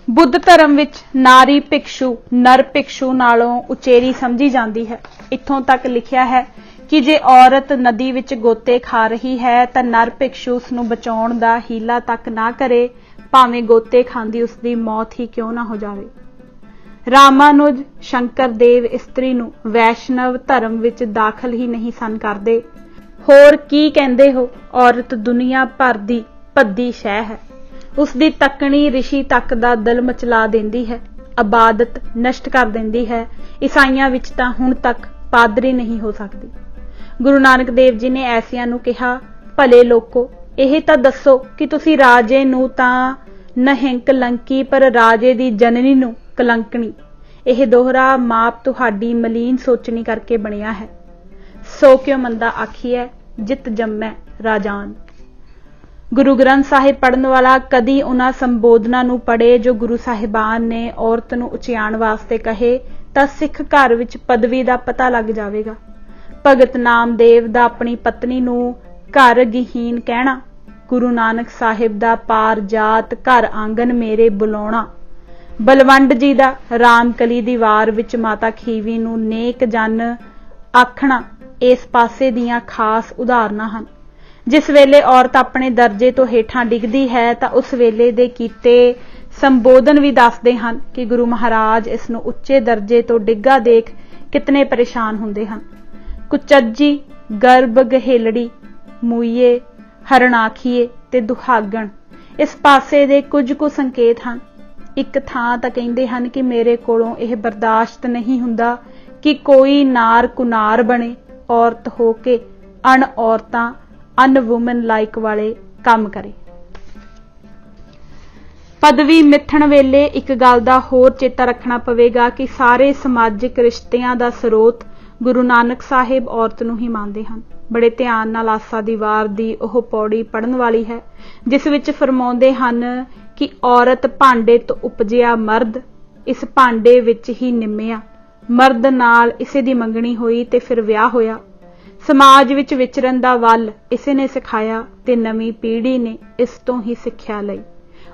ਬੁੱਧ ਧਰਮ ਵਿੱਚ ਨਾਰੀ ਭਿਕਸ਼ੂ ਨਰ ਭਿਕਸ਼ੂ ਨਾਲੋਂ ਉਚੇਰੀ ਸਮਝੀ ਜਾਂਦੀ ਹੈ। ਇੱਥੋਂ ਤੱਕ ਲਿਖਿਆ ਹੈ ਕਿ ਜੇ ਔਰਤ ਨਦੀ ਵਿੱਚ ਗੋਤੇ ਖਾ ਰਹੀ ਹੈ ਤਾਂ ਨਰ ਭਿਕਸ਼ੂ ਉਸ ਨੂੰ ਬਚਾਉਣ ਦਾ ਹੀਲਾ ਤੱਕ ਨਾ ਕਰੇ, ਭਾਵੇਂ ਗੋਤੇ ਖਾਂਦੀ ਉਸ ਦੀ ਮੌਤ ਹੀ ਕਿਉਂ ਨਾ ਹੋ ਜਾਵੇ। ਰਾਮਾਨੁਜ ਸ਼ੰਕਰ ਦੇਵ ਇਸਤਰੀ ਨੂੰ ਵੈਸ਼ਨਵ ਧਰਮ ਵਿੱਚ ਦਾਖਲ ਹੀ ਨਹੀਂ ਸਨ ਕਰਦੇ। ਹੋਰ ਕੀ ਕਹਿੰਦੇ ਹੋ, ਔਰਤ ਦੁਨੀਆ ਭਰ ਦੀ ਭੱਦੀ ਸ਼ੈ ਹੈ। ਉਸ ਦੀ ਤੱਕਣੀ ਰਿਸ਼ੀ ਤੱਕ ਦਾ ਦਿਲ ਮਚਲਾ ਦਿੰਦੀ ਹੈ, ਇਬਾਦਤ ਨਸ਼ਟ ਕਰ ਦਿੰਦੀ ਹੈ। ਈਸਾਈਆਂ ਵਿੱਚ ਤਾਂ ਹੁਣ ਤੱਕ ਪਾਦਰੀ ਨਹੀਂ ਹੋ ਸਕਦੀ। ਗੁਰੂ ਨਾਨਕ ਦੇਵ ਜੀ ਨੇ ਐਸਿਆਂ ਨੂੰ ਕਿਹਾ, ਭਲੇ ਲੋਕੋ, ਇਹ ਤਾਂ ਦੱਸੋ ਕਿ ਤੁਸੀਂ ਰਾਜੇ ਨੂੰ ਤਾਂ ਨਹੀਂ ਕਲੰਕੀ ਪਰ ਰਾਜੇ ਦੀ ਜਨਨੀ ਨੂੰ ਕਲੰਕਣੀ। ਇਹ ਦੋਹਰਾ ਮਾਪ ਤੁਹਾਡੀ ਮਲੀਨ ਸੋਚਣੀ ਕਰਕੇ ਬਣਿਆ ਹੈ। ਸੋ ਕਿਉ ਮੰਦਾ ਆਖੀਐ ਜਿਤ ਜੰਮੈ ਰਾਜਾਨ। ਗੁਰੂ ਗ੍ਰੰਥ ਸਾਹਿਬ ਪੜ੍ਹਨ ਵਾਲਾ ਕਦੀ ਉਹਨਾਂ ਸੰਬੋਧਨਾਂ ਨੂੰ ਪੜ੍ਹੇ ਜੋ ਗੁਰੂ ਸਾਹਿਬਾਨ ਨੇ ਔਰਤ ਨੂੰ ਉਚਿਆਣ ਵਾਸਤੇ ਕਹੇ ਤਾਂ ਸਿੱਖ ਘਰ ਵਿੱਚ ਪਦਵੀ ਦਾ ਪਤਾ ਲੱਗ ਜਾਵੇਗਾ। ਭਗਤ ਨਾਮਦੇਵ ਦਾ ਆਪਣੀ ਪਤਨੀ ਨੂੰ ਘਰ ਗਹੀਨ ਕਹਿਣਾ, ਗੁਰੂ ਨਾਨਕ ਸਾਹਿਬ ਦਾ ਪਾਰ ਜਾਤ ਘਰ ਆਂਗਨ ਮੇਰੇ ਬੁਲਾਉਣਾ, ਬਲਵੰਡ ਜੀ ਦਾ ਰਾਮਕਲੀ ਦੀ ਵਾਰ ਵਿੱਚ ਮਾਤਾ ਖੀਵੀ ਨੂੰ ਨੇਕ ਜਨ ਆਖਣਾ ਇਸ ਪਾਸੇ ਦੀਆਂ ਖਾਸ ਉਦਾਹਰਨਾਂ ਹਨ। ਜਿਸ ਵੇਲੇ ਔਰਤ ਆਪਣੇ ਦਰਜੇ ਤੋਂ ਹੇਠਾਂ ਡਿੱਗਦੀ ਹੈ ਤਾਂ ਉਸ ਵੇਲੇ ਦੇ ਕੀਤੇ ਸੰਬੋਧਨ ਵੀ ਦੱਸਦੇ ਹਨ ਕਿ ਗੁਰੂ ਮਹਾਰਾਜ ਇਸ ਨੂੰ ਉੱਚੇ ਦਰਜੇ ਤੋਂ ਡਿੱਗਾ ਦੇਖ ਕਿਤਨੇ ਪਰੇਸ਼ਾਨ ਹੁੰਦੇ ਹਨ। ਕੁਚੱਜੀ, ਗਰਭ ਗਹੇਲੜੀ, ਮੂਈਏ, ਹਰਣਾਖੀਏ ਤੇ ਦੁਹਾਗਣ ਇਸ ਪਾਸੇ ਦੇ ਕੁਝ ਕੁ ਸੰਕੇਤ ਹਨ। ਇੱਕ ਥਾਂ ਤਾਂ ਕਹਿੰਦੇ ਹਨ ਕਿ ਮੇਰੇ ਕੋਲੋਂ ਇਹ ਬਰਦਾਸ਼ਤ ਨਹੀਂ ਹੁੰਦਾ ਕਿ ਕੋਈ ਨਾਰ ਕੁਨਾਰ ਬਣੇ, ਔਰਤ ਹੋ ਕੇ ਅਣ ਔਰਤਾਂ ਅਨਵੂਮਨ ਲਾਈਕ ਵਾਲੇ ਕੰਮ ਕਰੇ। ਪਦਵੀ ਮਿੱਥਣ ਵੇਲੇ ਇੱਕ ਗੱਲ ਦਾ ਹੋਰ ਚੇਤਾ ਰੱਖਣਾ ਪਵੇਗਾ ਕਿ ਸਾਰੇ ਸਮਾਜਿਕ ਰਿਸ਼ਤਿਆਂ ਦਾ ਸਰੋਤ ਗੁਰੂ ਨਾਨਕ ਸਾਹਿਬ ਔਰਤ ਨੂੰ ਹੀ ਮੰਨਦੇ ਹਨ। ਬੜੇ ਧਿਆਨ ਨਾਲ ਆਸਾ ਦੀ ਵਾਰ ਦੀ ਉਹ ਪੌੜੀ ਪੜ੍ਹਨ ਵਾਲੀ ਹੈ ਜਿਸ ਵਿੱਚ ਫਰਮਾਉਂਦੇ ਹਨ ਕਿ ਔਰਤ ਭਾਂਡੇ ਤੋਂ ਉਪਜਿਆ ਮਰਦ, ਇਸ ਭਾਂਡੇ ਵਿੱਚ ਹੀ ਨਿੰਮਿਆ। ਮਰਦ ਨਾਲ ਇਸੇ ਦੀ ਮੰਗਣੀ ਹੋਈ ਤੇ ਫਿਰ ਵਿਆਹ ਹੋਇਆ। ਸਮਾਜ ਵਿੱਚ ਵਿਚਰਨ ਦਾ ਵੱਲ ਇਸੇ ਨੇ ਸਿਖਾਇਆ ਤੇ ਨਵੀਂ ਪੀੜ੍ਹੀ ਨੇ ਇਸ ਤੋਂ ਹੀ ਸਿੱਖਿਆ ਲਈ।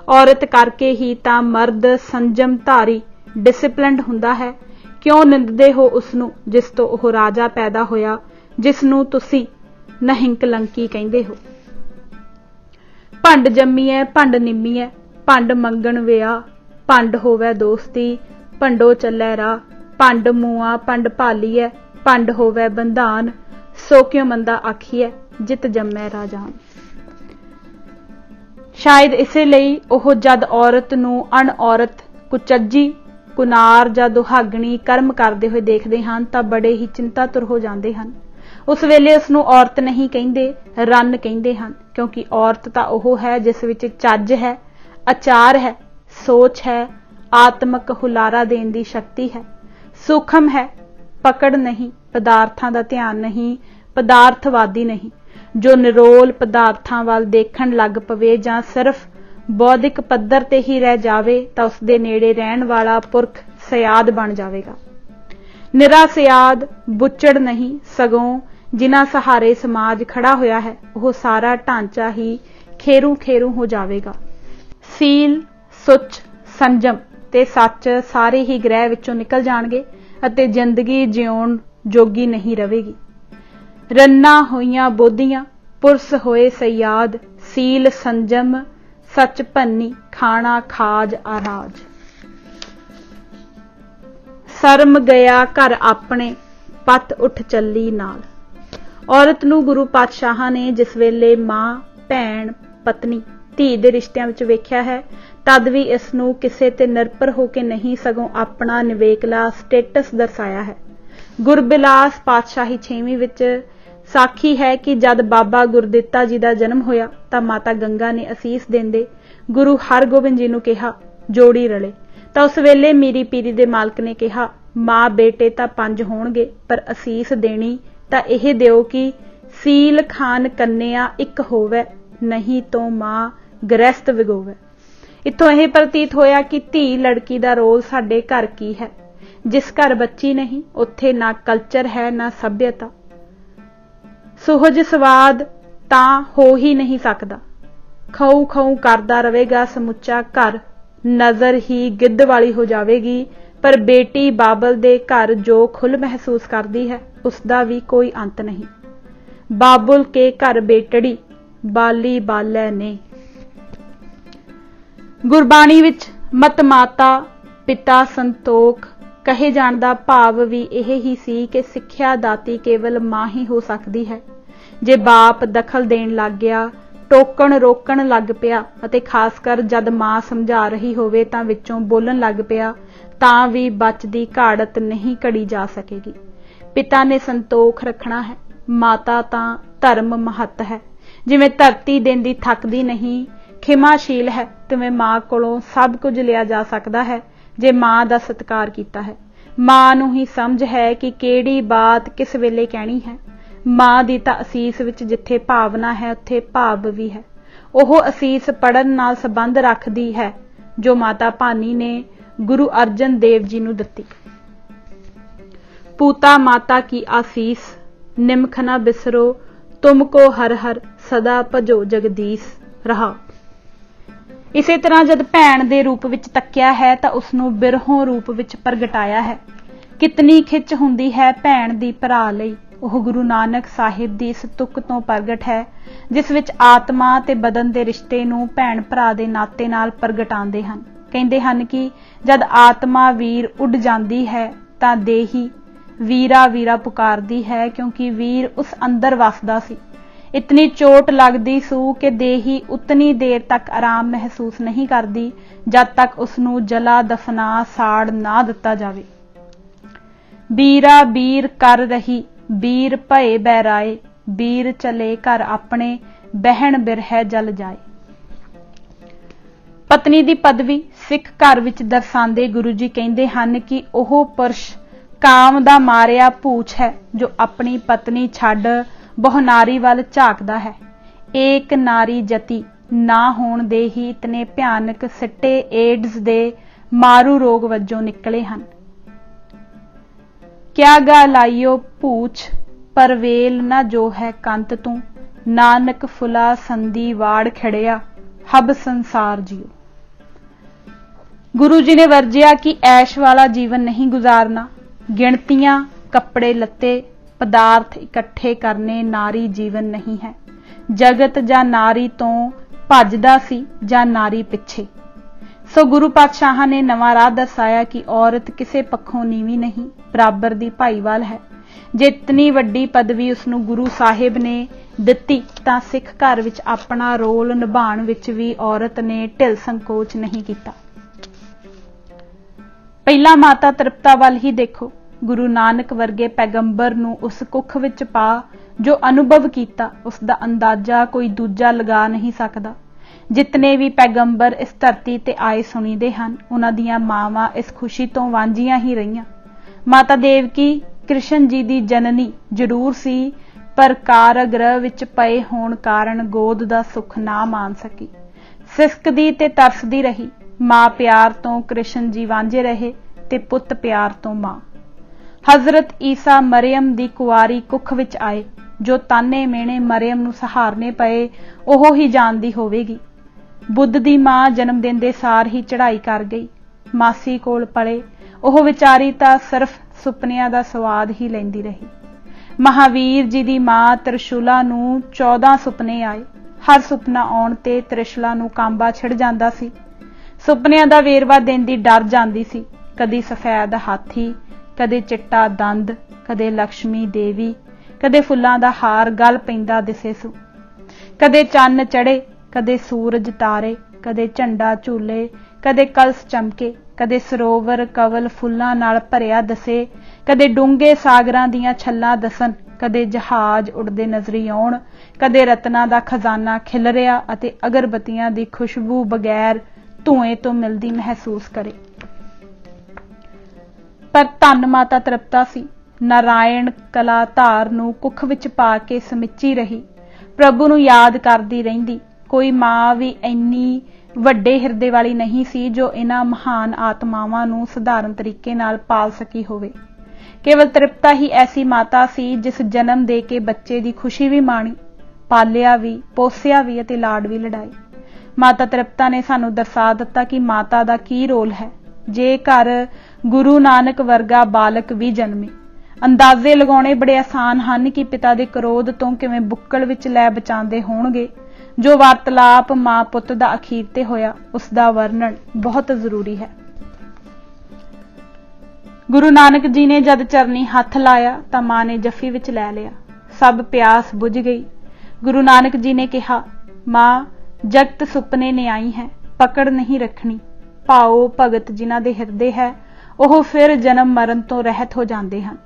ਔਰਤ ਕਰਕੇ ਹੀ ਤਾਂ ਮਰਦ ਸੰਜਮ ਧਾਰੀ ਡਿਸਿਪਲਿਨਡ ਹੁੰਦਾ ਹੈ। ਕਿਉਂ ਨਿੰਦਦੇ ਹੋ ਉਸ ਨੂੰ ਜਿਸ ਤੋਂ ਉਹ ਰਾਜਾ ਪੈਦਾ ਹੋਇਆ, जिस नूं तुसीं नहीं कलंकी कहिंदे हो। भंड जम्मीए भंड निम्मीए, भंड मंगण विआह, भंड होवै दोस्ती, भंडो चलै राह, भंड मूआ भंड भालीए, भंड होवै बंधान, सो क्यों मंदा आखिए जित जम्मै राजान। शायद इसे ਲਈ ਉਹ जद औरत ਨੂੰ अणऔरत, कुचज्जी, कुनार ਜਾਂ ਦੁਹਾਗਣੀ कर्म ਕਰਦੇ ਹੋਏ ਦੇਖਦੇ ਹਨ ਤਾਂ ਬੜੇ ਹੀ ਚਿੰਤਾਤੁਰ ਹੋ ਜਾਂਦੇ ਹਨ। ਉਸ ਵੇਲੇ ਉਸ ਨੂੰ ਔਰਤ ਨਹੀਂ ਕਹਿੰਦੇ, ਰੰਨ ਕਹਿੰਦੇ ਹਨ, ਕਿਉਂਕਿ ਔਰਤ ਤਾਂ ਉਹ ਹੈ ਜਿਸ ਵਿੱਚ ਚੱਜ ਹੈ, ਆਚਾਰ ਹੈ, ਸੋਚ ਹੈ, ਆਤਮਕ ਹੁਲਾਰਾ ਦੇਣ ਦੀ ਸ਼ਕਤੀ ਹੈ, ਸੂਖਮ ਹੈ, ਪਕੜ ਨਹੀਂ, ਪਦਾਰਥਾਂ ਦਾ ਧਿਆਨ ਨਹੀਂ, ਪਦਾਰਥਵਾਦੀ ਨਹੀਂ, ਜੋ ਨਿਰੋਲ ਪਦਾਰਥਾਂ ਵੱਲ ਦੇਖਣ ਲੱਗ ਪਵੇ ਜਾਂ ਸਿਰਫ ਬੌਧਿਕ ਪੱਧਰ ਤੇ ਹੀ ਰਹਿ ਜਾਵੇ ਤਾਂ ਉਸ ਦੇ ਨੇੜੇ ਰਹਿਣ ਵਾਲਾ ਪੁਰਖ ਸਿਆਦ ਬਣ ਜਾਵੇਗਾ। ਨਿਰਾ ਸਿਆਦ ਬੁੱਚੜ ਨਹੀਂ, ਸਗੋਂ ਜਿਨ੍ਹਾਂ ਸਹਾਰੇ ਸਮਾਜ ਖੜਾ ਹੋਇਆ ਹੈ ਉਹ ਸਾਰਾ ਢਾਂਚਾ ਹੀ ਖੇਰੂ ਖੇਰੂ ਹੋ ਜਾਵੇਗਾ। ਸੀਲ, ਸੁੱਚ, ਸੰਜਮ ਤੇ ਸੱਚ ਸਾਰੇ ਹੀ ਗ੍ਰਹਿ ਵਿੱਚੋਂ ਨਿਕਲ ਜਾਣਗੇ ਅਤੇ ਜ਼ਿੰਦਗੀ ਜਿਉਣ ਜੋਗੀ ਨਹੀਂ ਰਵੇਗੀ। ਰੰਨਾ ਹੋਈਆਂ ਬੋਧੀਆਂ, ਪੁਰਸ ਹੋਏ ਸਯਾਦ, ਸੀਲ ਸੰਜਮ ਸੱਚ ਭੰਨੀ, ਖਾਣਾ ਖਾਜ ਆਰਾਜ। ਸ਼ਰਮ ਗਿਆ ਘਰ ਆਪਣੇ, ਪਤ ਉੱਠ ਚੱਲੀ ਨਾਲ। ਔਰਤ ਨੂੰ ਗੁਰੂ ਪਾਤਸ਼ਾਹਾਂ ਨੇ ਜਿਸ ਵੇਲੇ ਮਾਂ, ਭੈਣ, ਪਤਨੀ, ਧੀ ਦੇ ਰਿਸ਼ਤਿਆਂ ਵਿੱਚ ਵੇਖਿਆ ਹੈ ਤਦ ਵੀ ਇਸ ਨੂੰ ਕਿਸੇ ਤੇ ਨਿਰਭਰ ਹੋ ਕੇ ਨਹੀਂ ਸਗੋਂ ਆਪਣਾ ਨਿਵੇਕਲਾ ਸਟੇਟਸ ਦਰਸਾਇਆ ਹੈ। ਗੁਰਬਿਲਾਸ ਪਾਤਸ਼ਾਹੀ 6ਵੀਂ ਵਿੱਚ ਸਾਖੀ ਹੈ ਕਿ ਜਦ ਬਾਬਾ ਗੁਰਦਿੱਤਾ ਜੀ ਦਾ ਜਨਮ ਹੋਇਆ ਤਾਂ ਮਾਤਾ ਗੰਗਾ ਨੇ ਅਸੀਸ ਦਿੰਦੇ ਗੁਰੂ ਹਰਗੋਬਿੰਦ ਜੀ ਨੂੰ ਕਿਹਾ ਜੋੜੀ ਰਲੇ, ਤਾਂ ਉਸ ਵੇਲੇ ਮੀਰੀ ਪੀਰੀ ਦੇ ਮਾਲਕ ਨੇ ਕਿਹਾ ਮਾਂ ਬੇਟੇ ਤਾਂ 5 ਹੋਣਗੇ ਪਰ ਅਸੀਸ ਦੇਣੀ ਤਾਂ ਇਹ ਦਿਓ ਕਿ ਸੀਲ ਖਾਨ ਕੰਨਿਆ ਇੱਕ ਹੋਵੇ, ਨਹੀਂ ਤੋਂ ਮਾਂ ਗ੍ਰਹਿਸਤ ਵਿਗੋਵੇ। ਇੱਥੋਂ ਇਹ ਪ੍ਰਤੀਤ ਹੋਇਆ ਕਿ ਧੀ ਲੜਕੀ ਦਾ ਰੋਲ ਸਾਡੇ ਘਰ ਕੀ ਹੈ। ਜਿਸ ਘਰ ਬੱਚੀ ਨਹੀਂ ਉੱਥੇ ਨਾ ਕਲਚਰ ਹੈ ਨਾ ਸੱਭਿਅਤਾ, ਸੁਹਜ ਸਵਾਦ ਤਾਂ ਹੋ ਹੀ ਨਹੀਂ ਸਕਦਾ। ਖਊ ਖਊ ਕਰਦਾ ਰਹੇਗਾ ਸਮੁੱਚਾ ਘਰ, ਨਜ਼ਰ ਹੀ ਗਿੱਧ ਵਾਲੀ ਹੋ ਜਾਵੇਗੀ, ਪਰ ਬੇਟੀ ਬਾਬਲ ਦੇ ਘਰ ਜੋ ਖੁੱਲ੍ਹ ਮਹਿਸੂਸ ਕਰਦੀ ਹੈ ਉਸ ਦਾ ਵੀ ਕੋਈ ਅੰਤ ਨਹੀਂ। ਬਾਬੁਲ ਕੇ ਘਰ ਬੇਟੜੀ, ਬਾਲੀ ਬਾਲੈ ਨੇ। ਗੁਰਬਾਣੀ ਵਿੱਚ ਮਤ ਮਾਤਾ ਪਿਤਾ ਸੰਤੋਖ ਕਹੇ ਜਾਣ ਦਾ ਭਾਵ ਵੀ ਇਹ ਹੀ ਸੀ ਕਿ ਸਿੱਖਿਆ ਦਾਤੀ ਕੇਵਲ ਮਾਂ ਹੀ ਹੋ ਸਕਦੀ ਹੈ। ਜੇ ਬਾਪ ਦਖਲ ਦੇਣ ਲੱਗ ਗਿਆ, ਟੋਕਣ ਰੋਕਣ ਲੱਗ ਪਿਆ ਅਤੇ ਖਾਸ ਕਰ ਜਦ ਮਾਂ ਸਮਝਾ ਰਹੀ ਹੋਵੇ ਤਾਂ ਵਿੱਚੋਂ ਬੋਲਣ ਲੱਗ ਪਿਆ ਤਾਂ ਵੀ ਬਚ ਦੀ ਘਾੜਤ ਨਹੀਂ ਘੜੀ ਜਾ ਸਕੇਗੀ। ਪਿਤਾ ਨੇ ਸੰਤੋਖ ਰੱਖਣਾ ਹੈ, ਮਾਤਾ ਤਾਂ ਧਰਮ ਮਹੱਤ ਹੈ। ਜਿਵੇਂ ਧਰਤੀ ਦੇਂਦੀ ਥੱਕਦੀ ਨਹੀਂ, ਖਿਮਾਸ਼ੀਲ ਹੈ, ਤਿਵੇਂ ਮਾਂ ਕੋਲੋਂ ਸਭ ਕੁਝ ਲਿਆ ਜਾ ਸਕਦਾ ਹੈ ਜੇ ਮਾਂ ਦਾ ਸਤਿਕਾਰ ਕੀਤਾ ਹੈ। ਮਾਂ ਨੂੰ ਹੀ ਸਮਝ ਹੈ ਕਿ ਕਿਹੜੀ ਬਾਤ ਕਿਸ ਵੇਲੇ ਕਹਿਣੀ ਹੈ। ਮਾਂ ਦੀ ਤਾਂ ਅਸੀਸ ਵਿੱਚ ਜਿੱਥੇ ਭਾਵਨਾ ਹੈ ਉੱਥੇ ਭਾਵ ਵੀ ਹੈ। ਉਹ ਅਸੀਸ ਪੜ੍ਹਨ ਨਾਲ ਸੰਬੰਧ ਰੱਖਦੀ ਹੈ ਜੋ ਮਾਤਾ ਭਾਨੀ ਨੇ ਗੁਰੂ ਅਰਜਨ ਦੇਵ ਜੀ ਨੂੰ ਦਿੱਤੀ। ਪੂਤਾ ਮਾਤਾ ਕੀ ਆਸੀਸ, ਨਿਮਖ ਨਾ ਬਿਸਰੋ, ਤੁਮਕੋ ਹਰ ਹਰ ਸਦਾ ਭਜੋ ਜਗਦੀਸ਼ ਰਹਾ। ਇਸੇ ਤਰ੍ਹਾਂ ਜਦ ਭੈਣ ਦੇ ਰੂਪ ਵਿੱਚ ਤੱਕਿਆ ਹੈ ਤਾਂ ਉਸ ਨੂੰ ਬਿਰਹੋਂ ਰੂਪ ਵਿੱਚ ਪ੍ਰਗਟਾਇਆ ਹੈ। ਕਿਤਨੀ ਖਿੱਚ ਹੁੰਦੀ ਹੈ ਭੈਣ ਦੀ ਭਰਾ ਲਈ, ਉਹ ਗੁਰੂ ਨਾਨਕ ਸਾਹਿਬ ਦੀ ਇਸ ਤੁਕ ਤੋਂ ਪ੍ਰਗਟ ਹੈ ਜਿਸ ਵਿੱਚ ਆਤਮਾ ਤੇ ਬਦਨ ਦੇ ਰਿਸ਼ਤੇ ਨੂੰ ਭੈਣ ਭਰਾ ਦੇ ਨਾਤੇ ਨਾਲ ਪ੍ਰਗਟਾਉਂਦੇ ਹਨ। ਕਹਿੰਦੇ ਹਨ ਕਿ ਜਦ ਆਤਮਾ ਵੀਰ ਉੱਡ ਜਾਂਦੀ ਹੈ ਤਾਂ ਦੇਹੀ ਵੀਰਾ ਵੀਰਾ ਪੁਕਾਰਦੀ ਹੈ, ਕਿਉਂਕਿ ਵੀਰ ਉਸ ਅੰਦਰ ਵਸਦਾ ਸੀ। ਇਤਨੀ ਚੋਟ ਲੱਗਦੀ ਸੂ ਕਿ ਦੇਹੀ ਉਤਨੀ ਦੇਰ ਤੱਕ ਆਰਾਮ ਮਹਿਸੂਸ ਨਹੀਂ ਕਰਦੀ ਜਦ ਤੱਕ ਉਸ ਨੂੰ ਜਲਾ ਦਫਨਾ ਸਾੜ ਨਾ ਦਿੱਤਾ ਜਾਵੇ। ਬੀਰਾ ਬੀਰ ਕਰ ਰਹੀ, ਬੀਰ ਭਏ ਬੈਰਾਏ, ਬੀਰ ਚਲੇ ਘਰ ਆਪਣੇ, ਬਹਿਣ ਬਿਰਹਿ ਜਲ ਜਾਏ। ਪਤਨੀ ਦੀ ਪਦਵੀ ਸਿੱਖ ਘਰ ਵਿੱਚ ਦਰਸਾਉਂਦੇ ਗੁਰੂ ਜੀ ਕਹਿੰਦੇ ਹਨ ਕਿ ਉਹ ਪੁਰਸ਼ ਕਾਮ ਦਾ ਮਾਰਿਆ ਭੂਚ ਹੈ ਜੋ ਆਪਣੀ ਪਤਨੀ ਛੱਡ ਬਹੁ ਨਾਰੀ ਵੱਲ ਝਾਕਦਾ ਹੈ। ਏਕ ਨਾਰੀ ਜਤੀ ਨਾ ਹੋਣ ਦੇ ਹੀ ਇਤਨੇ ਭਿਆਨਕ ਸਿੱਟੇ ਏਡਜ਼ ਦੇ ਮਾਰੂ ਰੋਗ ਵਜੋਂ ਨਿਕਲੇ ਹਨ। ਕਿਆ ਗਾ ਲਾਈਓ ਭੂਚ, ਪਰਵੇਲ ਨਾ ਜੋ ਹੈ ਕੰਤ ਤੂੰ, ਨਾਨਕ ਫੁਲਾ ਸੰਦੀ ਵਾੜ ਖੜਿਆ, ਹਬ ਸੰਸਾਰ ਜੀਓ। ਗੁਰੂ ਜੀ ਨੇ ਵਰਜਿਆ ਕਿ ਐਸ਼ ਵਾਲਾ ਜੀਵਨ ਨਹੀਂ ਗੁਜ਼ਾਰਨਾ। ਗਿਣਤੀਆਂ, ਕੱਪੜੇ ਲੱਤੇ, ਪਦਾਰਥ ਇਕੱਠੇ ਕਰਨੇ ਨਾਰੀ ਜੀਵਨ ਨਹੀਂ ਹੈ। ਜਗਤ ਜਾਂ ਨਾਰੀ ਤੋਂ ਭੱਜਦਾ ਸੀ ਜਾਂ ਨਾਰੀ ਪਿੱਛੇ। ਸੋ ਗੁਰੂ ਪਾਤਸ਼ਾਹਾਂ ਨੇ ਨਵਾਂ ਰਾਹ ਦਰਸਾਇਆ ਕਿ ਔਰਤ ਕਿਸੇ ਪੱਖੋਂ ਨੀਵੀਂ ਨਹੀਂ, ਬਰਾਬਰ ਦੀ ਭਾਈਵਾਲ ਹੈ। ਜੇ ਇਤਨੀ ਵੱਡੀ ਪਦਵੀ ਉਸਨੂੰ ਗੁਰੂ ਸਾਹਿਬ ਨੇ ਦਿੱਤੀ ਤਾਂ ਸਿੱਖ ਘਰ ਵਿੱਚ ਆਪਣਾ ਰੋਲ ਨਿਭਾਉਣ ਵਿੱਚ ਵੀ ਔਰਤ ਨੇ ਢਿੱਲ ਸੰਕੋਚ ਨਹੀਂ ਕੀਤਾ। ਪਹਿਲਾਂ ਮਾਤਾ ਤ੍ਰਿਪਤਾ ਵੱਲ ਹੀ ਦੇਖੋ। ਗੁਰੂ ਨਾਨਕ ਵਰਗੇ ਪੈਗੰਬਰ ਨੂੰ ਉਸ ਕੁੱਖ ਵਿੱਚ ਪਾ ਜੋ ਅਨੁਭਵ ਕੀਤਾ, ਉਸ ਦਾ ਅੰਦਾਜ਼ਾ ਕੋਈ ਦੂਜਾ ਲਗਾ ਨਹੀਂ ਸਕਦਾ। ਜਿਤਨੇ ਵੀ ਪੈਗੰਬਰ ਇਸ ਧਰਤੀ ਤੇ ਆਏ ਸੁਣੀਦੇ ਹਨ, ਉਹਨਾਂ ਦੀਆਂ ਮਾਵਾਂ ਇਸ ਖੁਸ਼ੀ ਤੋਂ ਵਾਂਝੀਆਂ ਹੀ ਰਹੀਆਂ। ਮਾਤਾ ਦੇਵਕੀ ਕ੍ਰਿਸ਼ਨ ਜੀ ਦੀ ਜਨਨੀ ਜ਼ਰੂਰ ਸੀ, ਪਰ ਕਾਰਾਗ੍ਰਹ ਵਿੱਚ ਪਏ ਹੋਣ ਕਾਰਨ ਗੋਦ ਦਾ ਸੁੱਖ ਨਾ ਮਾਣ ਸਕੀ। ਸਿਸਕਦੀ ਤੇ ਤਰਸਦੀ ਰਹੀ। ਮਾਂ ਪਿਆਰ ਤੋਂ ਕ੍ਰਿਸ਼ਨ ਜੀ ਵਾਂਝੇ ਰਹੇ ਤੇ ਪੁੱਤ ਪਿਆਰ ਤੋਂ ਮਾਂ। ਹਜ਼ਰਤ ਈਸਾ ਮਰੀਅਮ ਦੀ ਕੁਆਰੀ ਕੁੱਖ ਵਿੱਚ ਆਏ। ਜੋ ਤਾਨੇ ਮੇਣੇ ਮਰੀਅਮ ਨੂੰ ਸਹਾਰਨੇ ਪਏ, ਉਹ ਹੀ ਜਾਣਦੀ ਹੋਵੇਗੀ। ਬੁੱਧ ਦੀ ਮਾਂ ਜਨਮ ਦਿੰਦੇ ਸਾਰ ਹੀ ਚੜ੍ਹਾਈ ਕਰ ਗਈ। ਮਾਸੀ ਕੋਲ ਪਲੇ ਉਹ ਵਿਚਾਰੀ ਤਾਂ ਸਿਰਫ ਸੁਪਨਿਆਂ ਦਾ ਸਵਾਦ ਹੀ ਲੈਂਦੀ ਰਹੀ। ਮਹਾਵੀਰ ਜੀ ਦੀ ਮਾਂ ਤ੍ਰਿਸ਼ੂਲਾ ਨੂੰ 14 ਸੁਪਨੇ ਆਏ। ਹਰ ਸੁਪਨਾ ਆਉਣ ਤੇ ਤ੍ਰਿਸ਼ੂਲਾ ਨੂੰ ਕਾਂਬਾ ਛਿੜ ਜਾਂਦਾ ਸੀ। ਸੁਪਨਿਆਂ ਦਾ ਵੇਰਵਾ ਦਿੰਦੀ ਡਰ ਜਾਂਦੀ ਸੀ। ਕਦੀ ਸਫੈਦ ਹਾਥੀ, ਕਦੇ ਚਿੱਟਾ ਦੰਦ, ਕਦੇ ਲక్ష్ਮੀ ਦੇਵੀ, ਕਦੇ ਫੁੱਲਾਂ ਦਾ ਹਾਰ ਗਲ ਪੈਂਦਾ ਦਿਸੇ ਸੂ। ਕਦੇ ਚੰਨ ਚੜੇ, ਕਦੇ ਸੂਰਜ ਤਾਰੇ, ਕਦੇ ਝੰਡਾ ਝੂਲੇ, ਕਦੇ ਕਲਸ ਚਮਕੇ, ਕਦੇ ਸਰੋਵਰ ਕਵਲ ਫੁੱਲਾਂ ਨਾਲ ਭਰਿਆ ਦਸੇ, ਕਦੇ ਡੂੰਘੇ ਸਾਗਰਾਂ ਦੀਆਂ ਛੱਲਾਂ ਦਸਣ, ਕਦੇ ਜਹਾਜ਼ ਉੱਡਦੇ ਨਜ਼ਰੀ ਆਉਣ, ਕਦੇ ਰਤਨਾਂ ਦਾ ਖਜ਼ਾਨਾ ਖਿਲਰਿਆ ਅਤੇ ਅਗਰਬੱਤੀਆਂ ਦੀ ਖੁਸ਼ਬੂ ਬਗੈਰ ਧੂਏ ਤੋਂ ਮਿਲਦੀ ਮਹਿਸੂਸ ਕਰੇ। ਪਰ ਧੰਨ ਮਾਤਾ ਤ੍ਰਿਪਤਾ ਸੀ। ਨਾਰਾਇਣ ਕਲਾ ਧਾਰ ਨੂੰ ਕੁੱਖ ਵਿੱਚ ਪਾ ਕੇ ਸਮਿੱਚੀ ਰਹੀ। ਪ੍ਰਭੂ ਨੂੰ ਯਾਦ ਕਰਦੀ ਰਹਿੰਦੀ। ਕੋਈ ਮਾਂ ਵੀ ਇੰਨੀ ਵੱਡੇ ਹਿਰਦੇ ਵਾਲੀ ਨਹੀਂ ਸੀ ਜੋ ਇਹਨਾਂ ਮਹਾਨ ਆਤਮਾਵਾਂ ਨੂੰ ਸਧਾਰਨ ਤਰੀਕੇ ਨਾਲ ਪਾਲ ਸਕੀ ਹੋਵੇ। ਕੇਵਲ ਤ੍ਰਿਪਤਾ ਹੀ ਐਸੀ ਮਾਤਾ ਸੀ ਜਿਸ ਜਨਮ ਦੇ ਕੇ ਬੱਚੇ ਦੀ ਖੁਸ਼ੀ ਵੀ ਮਾਣੀ, ਪਾਲਿਆ ਵੀ, ਪੋਸਿਆ ਵੀ ਅਤੇ ਲਾਡ ਵੀ ਲਡਾਏ। ਮਾਤਾ ਤ੍ਰਿਪਤਾ ਨੇ ਸਾਨੂੰ ਦਰਸਾ ਦਿੱਤਾ ਕਿ ਮਾਤਾ ਦਾ ਕੀ ਰੋਲ ਹੈ। ਜੇ ਘਰ ਗੁਰੂ ਨਾਨਕ ਵਰਗਾ ਬਾਲਕ ਵੀ ਜਨਮੇ। ਅੰਦਾਜ਼ੇ ਲਗਾਉਣੇ ਬੜੇ ਆਸਾਨ ਹਨ ਕਿ ਪਿਤਾ ਦੇ ਕ੍ਰੋਧ ਤੋਂ ਕਿਵੇਂ ਬੁੱਕਲ ਵਿੱਚ ਲੈ ਬਚਾਉਂਦੇ ਹੋਣਗੇ। ਜੋ ਵਾਰਤਾਲਾਪ ਮਾਂ ਪੁੱਤ ਦਾ ਅਖੀਰ ਤੇ ਹੋਇਆ, ਉਸ ਦਾ ਵਰਣਨ ਬਹੁਤ ਜ਼ਰੂਰੀ ਹੈ। ਗੁਰੂ ਨਾਨਕ ਜੀ ਨੇ ਜਦ ਚਰਨੀ ਹੱਥ ਲਾਇਆ ਤਾਂ ਮਾਂ ਨੇ ਜੱਫੀ ਵਿੱਚ ਲੈ ਲਿਆ। ਸਭ ਪਿਆਸ ਬੁਝ ਗਈ। ਗੁਰੂ ਨਾਨਕ ਜੀ ਨੇ ਕਿਹਾ, ਮਾਂ ਜਗਤ ਸੁਪਨੇ ਨੇ ਆਈ ਹੈ, ਪਕੜ ਨਹੀਂ ਰੱਖਣੀ। ਭਾਓ ਭਗਤ ਜਿਨ੍ਹਾਂ ਦੇ ਹਿਰਦੇ ਹੈ, ਉਹ ਫਿਰ ਜਨਮ ਮਰਨ ਤੋਂ ਰਹਿਤ ਹੋ ਜਾਂਦੇ ਹਨ।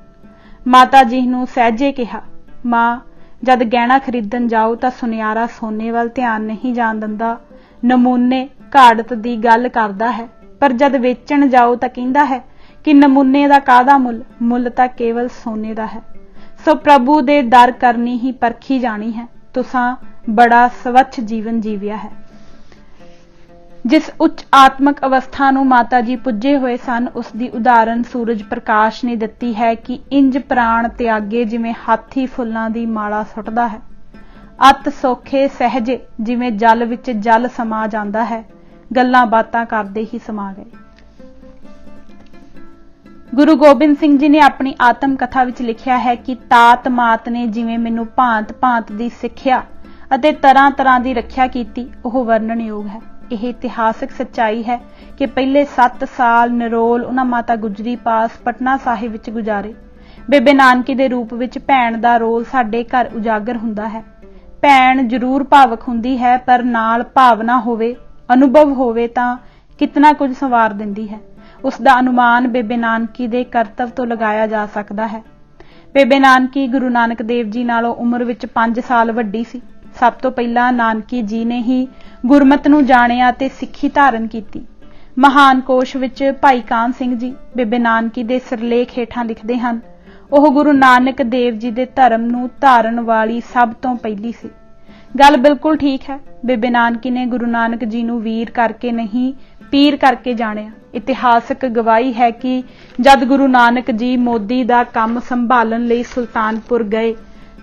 ਮਾਤਾ ਜੀ ਨੂੰ ਸਹਿਜੇ ਕਿਹਾ, ਮਾਂ ਜਦ ਗਹਿਣਾ ਖਰੀਦਣ ਜਾਓ ਤਾਂ ਸੁਨਿਆਰਾ ਸੋਨੇ ਵੱਲ ਧਿਆਨ ਨਹੀਂ ਜਾਣ ਦਿੰਦਾ, ਨਮੂਨੇ ਘਾੜਤ ਦੀ ਗੱਲ ਕਰਦਾ ਹੈ। ਪਰ ਜਦ ਵੇਚਣ ਜਾਓ ਤਾਂ ਕਹਿੰਦਾ ਹੈ ਕਿ ਨਮੂਨੇ ਦਾ ਕਾਹਦਾ ਮੁੱਲ, ਮੁੱਲ ਤਾਂ ਕੇਵਲ ਸੋਨੇ ਦਾ ਹੈ। ਸੋ ਪ੍ਰਭੂ ਦੇ ਦਰ ਕਰਨੀ ਹੀ ਪਰਖੀ ਜਾਣੀ ਹੈ। ਤੁਸਾਂ ਬੜਾ ਸਵੱਛ ਜੀਵਨ ਜੀਵਿਆ ਹੈ। ਜਿਸ ਉੱਚ ਆਤਮਕ ਅਵਸਥਾ ਨੂੰ ਮਾਤਾ ਜੀ ਪੁੱਜੇ ਹੋਏ ਸਨ, ਉਸ ਦੀ ਉਦਾਹਰਨ ਸੂਰਜ ਪ੍ਰਕਾਸ਼ ਨੇ ਦਿੱਤੀ ਹੈ ਕਿ ਇੰਜ ਪ੍ਰਾਣ ਤਿਆਗੇ ਜਿਵੇਂ ਹਾਥੀ ਫੁੱਲਾਂ ਦੀ ਮਾਲਾ ਸੁੱਟਦਾ ਹੈ। ਅਤ ਸੌਖੇ ਸਹਿਜੇ ਜਿਵੇਂ ਜਲ ਵਿੱਚ ਜਲ ਸਮਾ ਜਾਂਦਾ ਹੈ। ਗੱਲਾਂ ਬਾਤਾਂ ਕਰਦੇ ਹੀ ਸਮਾ ਗਏ। ਗੁਰੂ ਗੋਬਿੰਦ ਸਿੰਘ ਜੀ ਨੇ ਆਪਣੀ ਆਤਮ ਕਥਾ ਵਿੱਚ ਲਿਖਿਆ ਹੈ ਕਿ ਤਾਤ ਮਾਤ ਨੇ ਜਿਵੇਂ ਮੈਨੂੰ ਭਾਂਤ ਭਾਂਤ ਦੀ ਸਿੱਖਿਆ ਅਤੇ ਤਰ੍ਹਾਂ ਤਰ੍ਹਾਂ ਦੀ ਰੱਖਿਆ ਕੀਤੀ, ਉਹ ਵਰਣਨਯੋਗ ਹੈ। ਇਹ ਇਤਿਹਾਸਕ ਸੱਚਾਈ ਹੈ ਕਿ ਪਹਿਲੇ 7 ਸਾਲ ਨਿਰੋਲ ਉਹਨਾਂ ਮਾਤਾ ਗੁਜਰੀ ਪਾਸ ਪਟਨਾ ਸਾਹਿਬ ਵਿੱਚ ਗੁਜ਼ਾਰੇ। ਬੇਬੇ ਨਾਨਕੀ ਦੇ ਰੂਪ ਵਿੱਚ ਭੈਣ ਦਾ ਰੋਲ ਸਾਡੇ ਘਰ ਉਜਾਗਰ ਹੁੰਦਾ ਹੈ। ਭੈਣ ਜ਼ਰੂਰ ਭਾਵਕ ਹੁੰਦੀ ਹੈ, ਪਰ ਨਾਲ ਭਾਵਨਾ ਹੋਵੇ, ਅਨੁਭਵ ਹੋਵੇ ਤਾਂ ਕਿਤਨਾ ਕੁਝ ਸੰਵਾਰ ਦਿੰਦੀ ਹੈ। ਉਸ ਦਾ ਅਨੁਮਾਨ ਬੇਬੇ ਨਾਨਕੀ ਦੇ ਕਰਤੱਵ ਤੋਂ ਲਗਾਇਆ ਜਾ ਸਕਦਾ ਹੈ। ਬੇਬੇ ਨਾਨਕੀ ਗੁਰੂ ਨਾਨਕ ਦੇਵ ਜੀ ਨਾਲੋਂ ਉਮਰ ਵਿੱਚ 5 ਸਾਲ ਵੱਡੀ ਸੀ। ਸਭ ਤੋਂ ਪਹਿਲਾਂ ਨਾਨਕੀ ਜੀ ਨੇ ਹੀ ਗੁਰਮਤ ਨੂੰ ਜਾਣਿਆ ਤੇ ਸਿੱਖੀ ਧਾਰਨ ਕੀਤੀ। ਮਹਾਨ ਕੋਸ਼ ਵਿੱਚ ਭਾਈ ਕਾਹਨ ਸਿੰਘ ਜੀ ਬੇਬੇ ਨਾਨਕੀ ਦੇ ਸਿਰਲੇਖ ਹੇਠਾਂ ਲਿਖਦੇ ਹਨ, ਉਹ ਗੁਰੂ ਨਾਨਕ ਦੇਵ ਜੀ ਦੇ ਧਰਮ ਨੂੰ ਧਾਰਨ ਵਾਲੀ ਸਭ ਤੋਂ ਪਹਿਲੀ ਸੀ। ਗੱਲ ਬਿਲਕੁਲ ਠੀਕ ਹੈ। ਬੇਬੇ ਨਾਨਕੀ ਨੇ ਗੁਰੂ ਨਾਨਕ ਜੀ ਨੂੰ ਵੀਰ ਕਰਕੇ ਨਹੀਂ, ਪੀਰ ਕਰਕੇ ਜਾਣਿਆ। ਇਤਿਹਾਸਕ ਗਵਾਹੀ ਹੈ ਕਿ ਜਦ ਗੁਰੂ ਨਾਨਕ ਜੀ ਮੋਦੀ ਦਾ ਕੰਮ ਸੰਭਾਲਣ ਲਈ ਸੁਲਤਾਨਪੁਰ ਗਏ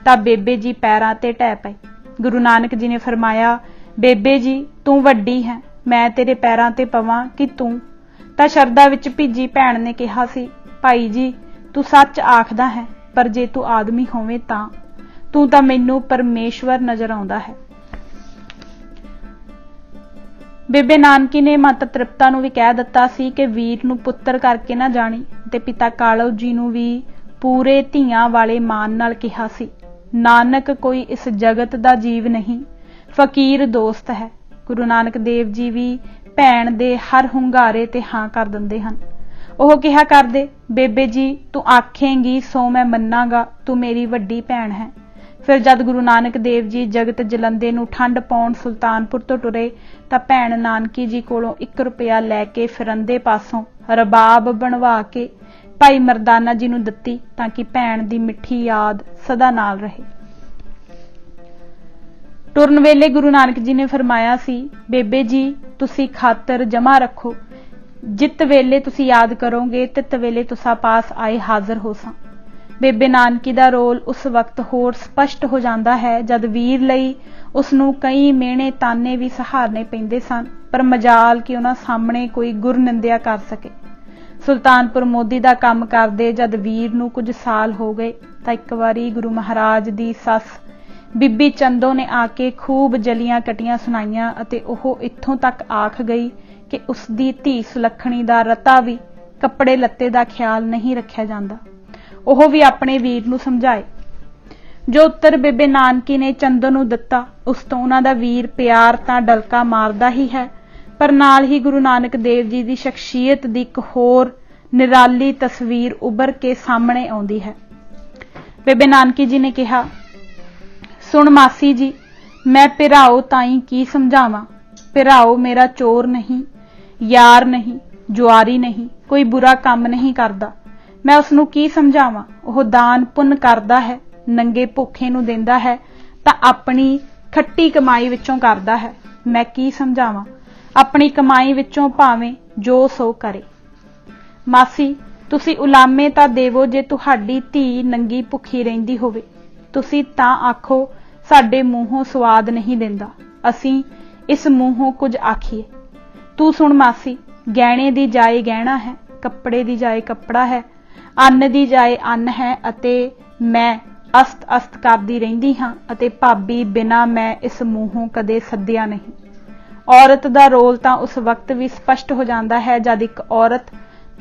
ਤਾਂ ਬੇਬੇ ਜੀ ਪੈਰਾਂ ਤੇ ਢਹਿ ਪਏ। ਗੁਰੂ ਨਾਨਕ ਜੀ ਨੇ ਫਰਮਾਇਆ, ਬੇਬੇ ਜੀ ਤੂੰ ਵੱਡੀ ਹੈ, ਮੈਂ ਤੇਰੇ ਪੈਰਾਂ ਤੇ ਪਵਾਂ ਕਿ ਤੂੰ? ਤਾਂ ਸ਼ਰਧਾ ਵਿੱਚ ਭਿੱਜੀ ਭੈਣ ਨੇ ਕਿਹਾ ਸੀ, ਭਾਈ ਜੀ ਤੂੰ ਸੱਚ ਆਖਦਾ ਹੈ, पर जे तू आदमी होवे तां तू तां मैनू परमेश्वर नजर आउंदा है। बेबे नानकी ने माता तृप्ता नूं भी कह दिता सी कि वीर नूं पुत्तर करके ना जाणी ते पिता कालू जी नूं भी पूरे धीआं वाले मान नाल कहा सी। नानक कोई इस जगत दा जीव नहीं, फकीर दोस्त है। गुरु नानक देव जी भी भैण दे हर हुंगारे ते हां कर दिंदे हन। ओह कहा करदे, बेबे जी तू आखेंगी सो मैं मन्नांगा, तू मेरी वड्डी भैण है। फिर जद गुरु नानक देव जी जगत जलंदे नूं ठंड पाउण सुल्तानपुर तो टुरे तां भैण नानकी जी कोलों 1 रुपया लैके फिरंदे पासों रबाब बनवा के भाई मरदाना जी नूं दित्ती ताकि भैण दी मिठी याद सदा नाल रहे। टुरन वेले गुरु नानक जी ने फरमाया सी, बेबे जी तुसी खातर जमा रखो, जित वेले तुसी याद करोगे तित वेले तुसा पास आए हाजिर हो सा। बेबे नानकी दा रोल उस वक्त होर स्पष्ट हो जाता है जद वीर लई उसनूं कई मेहणे ताने भी सहारने पैंदे सन, पर मजाल कि उन्हां सामने कोई गुर निंदिया कर सके। सुल्तानपुर मोदी दा काम करदे जद वीर नूं कुछ साल हो गए तां एक वारी गुरु महाराज दी सस बीबी चंदो ने आके खूब जलियां कटियां सुनाईयां अते ओह इत्थों तक आख गई कि उसदी धी सुलखणी दा रता भी कपड़े लत्ते दा ख्याल नहीं रखिया जांदा। ओह भी अपने वीर नूं समझाए। जो उत्तर बेबे नानकी ने चंदो नूं दिता उस तो उन्हां दा वीर प्यार तां डलका मारदा ही है, पर नाल ही गुरु नानक देव जी दी शख्सियत दी एक होर निराली तस्वीर उभर के सामने आउंदी है। बेबे नानकी जी ने कहा, सुन मासी जी, मैं पिराओ ताई की समझावां। पिराओ मेरा चोर नहीं, यार नहीं, जुआरी नहीं, कोई बुरा काम नहीं करदा। मैं उसनूं की समझावां? ओह दान पुण्य करदा है, नंगे भुखे नूं देंदा है तां अपनी खट्टी कमाई विचों करदा है। मैं की समझावां? अपनी कमाई विचों भावें जो सो करे। मासी तुसी उलामे तां देवो जे तुहाडी धी नंगी भुखी रहिंदी होवे, तुसी तां आखो साडे मूहों स्वाद नहीं देंदा, असीं इस मूहों कुछ आखीए। तू सुण मासी, गहणे दी जाए गहना है, कपड़े दी जाए कपड़ा है, अन्न दी जाए अन्न है अते मैं अस्त अस्त करदी रहिंदी हां अते भाबी बिना मैं इस मूहों कदे सद्दिया नहीं। औरत दा रोल तां उस वक्त भी स्पष्ट हो जाता है जद एक औरत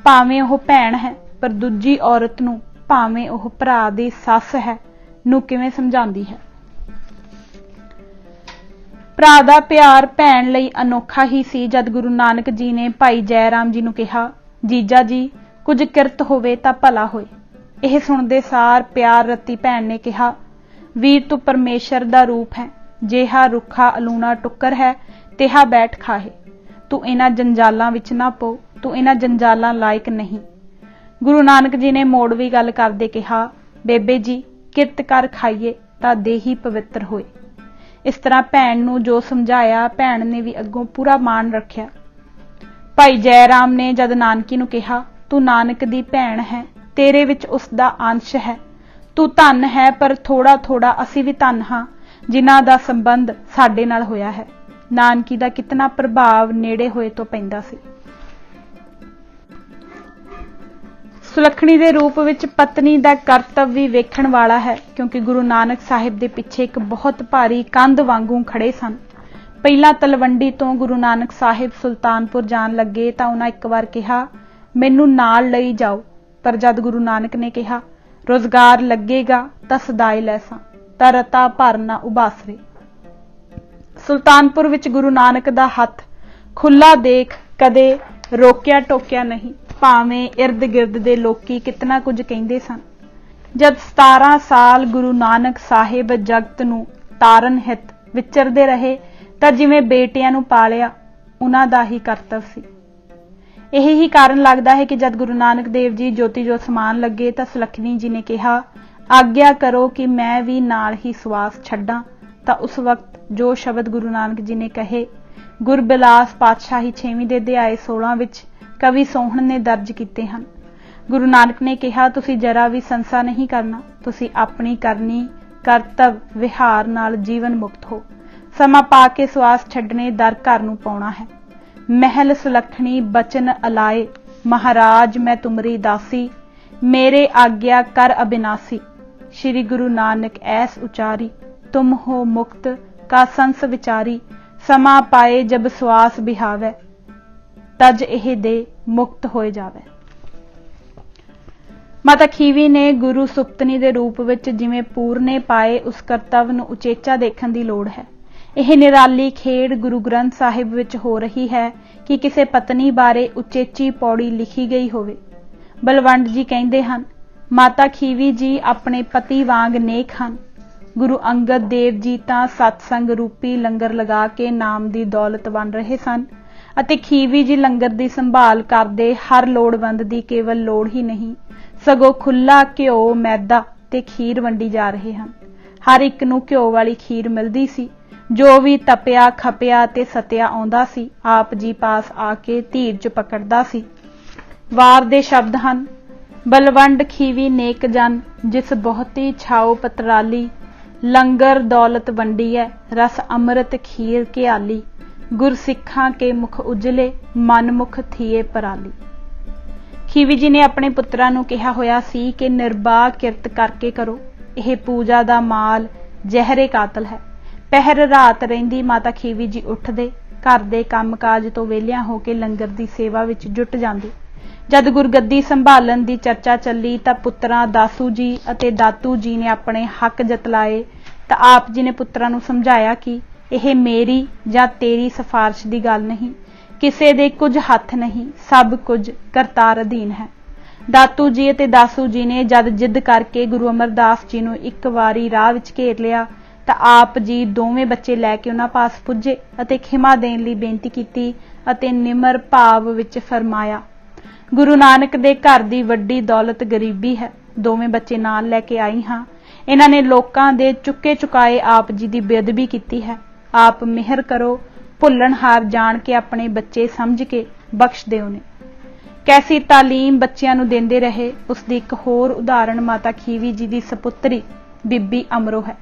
भावें ओह भैण है पर दूजी औरत नूं भावें ओह भरा दी सस है नूं किवें समझांदी है। भरा दा प्यार भैण लई अनोखा ही सी जद गुरु नानक जी ने भाई जय राम जी नूं कहा, जीजा जी कुछ किरत होवे तां भला होए। यह सुणदे सार प्यार रती भैण ने कहा, वीर तू परमेश्वर दा रूप है, जेहा रुखा अलूना टुक्कर है तेहा बैठ खाहे। तू इन्हां जंजालां विच ना पो, तू इन्हां जंजालां लायक नहीं। गुरु नानक जी ने मोड़ भी गल करदे कहा, बेबे जी किरत कर खाइए तां देही पवित्र होए। इस तरह भैण नूं जो समझाया भैण ने भी अगों पूरा मान रखिया। भाई जय राम ने जद नानकी नूं कहा, तू नानक दी भैण है, तेरे विच उसदा अंश है, तू धन है पर थोड़ा थोड़ा असीं भी धन हां जिन्हां दा संबंध साडे नाल होया है। नानकी दा कितना प्रभाव नेड़े होए तो पैंदा सी। सुलखणी दे रूप विच पत्नी दा करतव भी वेखण वाला है, क्योंकि गुरु नानक साहिब दे पिछे एक बहुत भारी कंध वांगू खड़े सन। पहला तलवंडी तो गुरु नानक साहिब सुल्तानपुर जान लगे तां उन्हां एक बार कहा, मैनू नाल लई जाओ, पर जद गुरु नानक ने कहा रोजगार लगेगा तां सदाई लैसां, तां रता भर ना उबासरे। सुल्तानपुर विच गुरु नानक दा हथ खुला देख कदे रोकिया टोकिया नहीं, भावें इर्द गिर्द दे लोकी कितना कुछ कहिंदे सन। जद 17 साल गुरु नानक साहिब जगत नूं तारन हित विचरदे रहे तां जिवें बेटियां नूं पालिया उन्हां दा ही करतव सी। यही ही कारण लगता है कि जब गुरु नानक देव जी ज्योति जो समान लगे तो सुलखनी जी ने कहा, आग्ञा करो कि मैं भी नाल ही सवास छड्डां। तां उस वक्त जो शब्द गुरु नानक जी ने कहे गुरबिलास पातशाही 6वीं दे अध्याय 16 विच कवि सोहन ने दर्ज किए हैं। गुरु नानक ने कहा, तुसी जरा भी संसा नहीं करना, तुसी अपनी करनी करतव विहार नाल जीवन मुक्त हो। समा पा के सवास छड्डने दर घर नूं पाउणा है। महल सुलखणी बचन अलाए, महाराज मैं तुमरी दासी, मेरे आज्ञा कर अविनाशी। श्री गुरु नानक ऐस उचारी, तुम हो मुक्त का संस विचारी। समा पाए जब श्वास बिहावै, तज एह दे मुक्त होए जावै। माता खीवी ने गुरु सुप्तनी के रूप विच जिवें पूरने पाए उस करतव नूं उचेचा देखण दी लोड़ है। यह निराली खेड़ गुरु ग्रंथ साहिब विच हो रही है कि किसी पत्नी बारे उचेची पौड़ी लिखी गई होवे। बलवंड जी कहंदे हन, माता खीवी जी अपने पति वांग नेक हन। गुरु अंगद देव जी तां सत्संग रूपी लंगर लगा के नाम दी दौलत बन रहे सन ਅਤੇ खीवी जी लंगर की संभाल करते हर लोड़वंद की केवल लोड़ ही नहीं सगों खुला घ्यो मैदा ते खीर वंडी जा रहे हैं। हर एक नूं घ्यो वाली खीर मिलती सी। जो भी तपिया खपिया ते सतिया आउंदा सी, आप जी पास आके धीरज पकड़दा सी। वार दे शब्द हन, बलवंड खीवी नेक जन जिस बहुती छाओ पतराली। लंगर दौलत वंडी है रस अमृत खीर घियाली। गुर सिखां के मुख उजले मन मुख थिए पराली। खीवी जी ने अपने पुत्रा नूं कहा होया सी कि निर्बाह किरत करके करो, यह पूजा दा माल जहरे कातल है। पहर रात रहिंदी माता खीवी जी उठदे घर दे काम काज तो वेलियां हो के लंगर दी सेवा विच जुट जांदे। जद गुरगद्दी संभालन दी चर्चा चली तां पुत्रां दासू जी अते दातू जी ने अपने हक जतलाए तां आप जी ने पुत्रां नूं समझाया कि यह मेरी जां तेरी सिफारिश की गल नहीं, किसी दे कुछ हथ नहीं, सब कुछ करतार अधीन है। दातू जी अते दासू जी ने जद जिद करके गुरु अमरदास जी नूं एक वारी राह विच घेर लिया तां आप जी दोवें बच्चे लैके उन्हां पास पुजे अते खिमा देण लई बेनती कीती अते निमर भाव विच फरमाया, गुरु नानक दे घर दी वड्डी दौलत गरीबी है। दोवें बच्चे नाल लैके आई हाँ। इन्हां ने लोकां दे चुके चुकाए आप जी दी बेअदबी कीती है। आप मिहर करो, भुल्लणहार जान के अपने बच्चे समझ के बख्श दिओ ने। कैसी तालीम बच्चियां नूं देंदे रहे, उसदी एक होर उदाहरण माता खीवी जी दी सपुत्री बीबी अमरो है।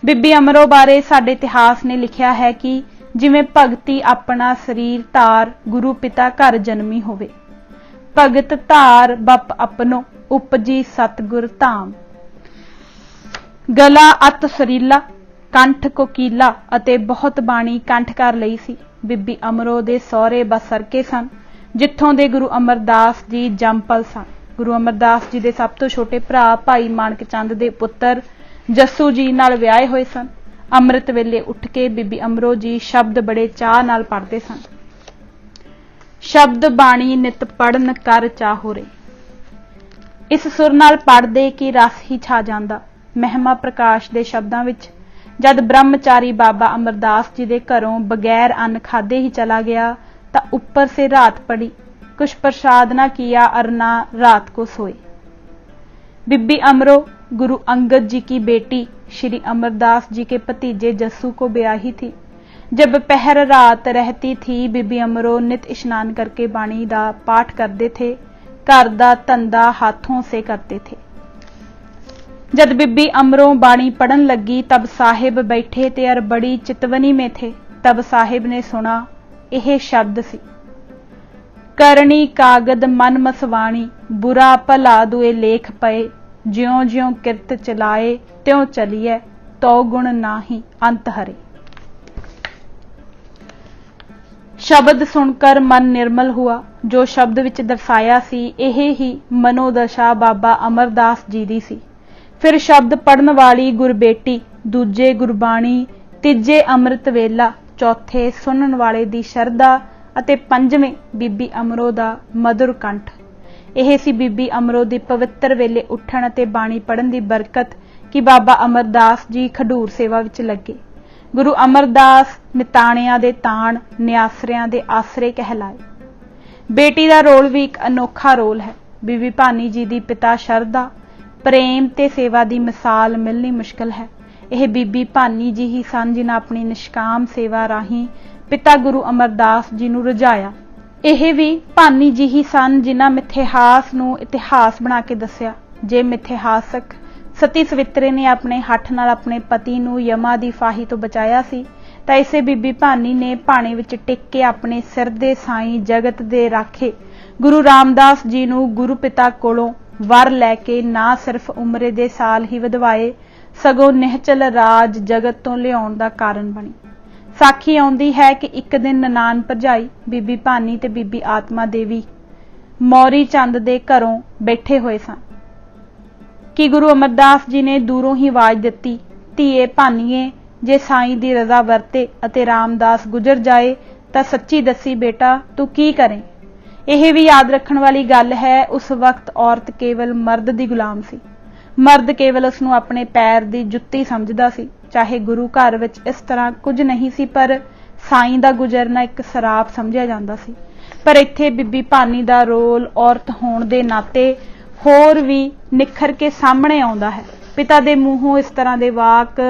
बीबी अमरो बारे साडे इतिहास ने लिखिया है कि जिवें भगती अपना शरीर धार गुरु पिता घर जन्मी होवे। भगत धार बप अपनो उपजी सतगुर धाम। गला अत सरीला कंठ कोकीला अते बहुत बाणी कंठ कर लई सी। बीबी अमरो दे सौहरे बसरके सन जिथों दे गुरु अमरदास जी जंपल सन। गुरु अमरदास जी दे सब तो छोटे भरा भाई मानक चंद दे पुत्र जस्सू जी नाल विआहे होए सन। अमृत वेले उठ के बीबी अमरो जी शब्द बड़े चाह नाल पढ़दे सन। शब्द बाणी नित पढ़न कर चाहो रे। इस सुर नाल पढ़दे कि रस ही छा जांदा। महिमा प्रकाश दे शब्दां विच जद ब्रह्मचारी बाबा अमरदास जी दे घरों बगैर अन्न खादे ही चला गया तां ऊपर से रात पड़ी, कुछ प्रसाद ना किया और ना रात को सोए। बीबी अमरो गुरु अंगद जी की बेटी श्री अमरदास जी के भतीजे जस्सू को ब्याही थी। जब पहर रात रहती थी, बीबी अमरो नित स्नान करके बाणी दा पाठ करते थे, घर दा धंधा हाथों से करते थे। जब बीबी अमरो बाणी पढ़न लगी तब साहिब बैठे थे और बड़ी चितवनी में थे। तब साहिब ने सुना, यह शब्द सी, करनी कागद मन मसवाणी, बुरा भला दुए लेख पए, ज्यों ज्यों किरत चलाए त्यों चलिए, तो गुण नाही अंत हरे। शब्द सुनकर मन निर्मल हुआ। जो शब्द विच दर्शाया सी, यह ही मनोदशा बाबा अमरदास जी दी सी। फिर शब्द पढ़न वाली गुरबेटी, दूजे गुरबाणी, तीजे अमृत वेला, चौथे सुनन वाले दी शरदा अते पंजवें बीबी अमरो दा मधुर कंठ। यह सी बीबी अमरो दी पवित्र वेले उठण अते बाणी पढ़न दी बरकत कि बाबा अमरदास जी खडूर सेवा विच लगे। गुरु अमरदास निताणियां दे ताण, निआसरियां दे आसरे कहलाए। बेटी दा रोल भी एक अनोखा रोल है। बीबी भानी जी दी पिता शरदा, प्रेम ते सेवा दी मिसाल मिलनी मुश्किल है। यह बीबी भानी जी ही सन जिन्हां अपनी निष्काम सेवा राही पिता गुरु अमरदास जी नूं रजाया। यह भी भानी जी ही सन जिन्हां मिथिहास नूं इतिहास बना के दस्सिया। जे मिथिहासक सती सवित्रे ने अपने हठ नाल अपने पति नूं यमा दी फाही तो बचाया सी, तां इसे बीबी भानी ने भाणे विच टिक के अपने सिर दे साईं जगत दे राखे गुरु रामदास जी नूं गुरु पिता कोलों वर लैके ना सिर्फ उमरे दे साल ही वधवाए सगों निहचल राज जगत तो लियाउण दा कारण बनी। साखी आउंदी है कि एक दिन ननान भरजाई बीबी भानी ते बीबी आत्मा देवी मौरी चंद दे घरों बैठे हुए सन कि गुरु अमरदास जी ने दूरों ही आवाज दिती, धीए भानीए, जे साईं दी रजा वरते अते रामदास गुजर जाए तां सच्ची दसी बेटा तू की करें। यह भी याद रखण वाली गल है, उस वक्त औरत केवल मर्द दी गुलाम सी। मर्द केवल उसनूं अपने पैर दी जुत्ती समझदा सी। चाहे गुरु घर विच इस तरह कुछ नहीं सी, पर साईं दा गुजरना एक सराप समझिया जांदा सी। पर इत्थे बीबी भानी दा रोल औरत होण दे नाते होर भी निखर के सामने आउंदा है। पिता दे मूहों इस तरह दे वाक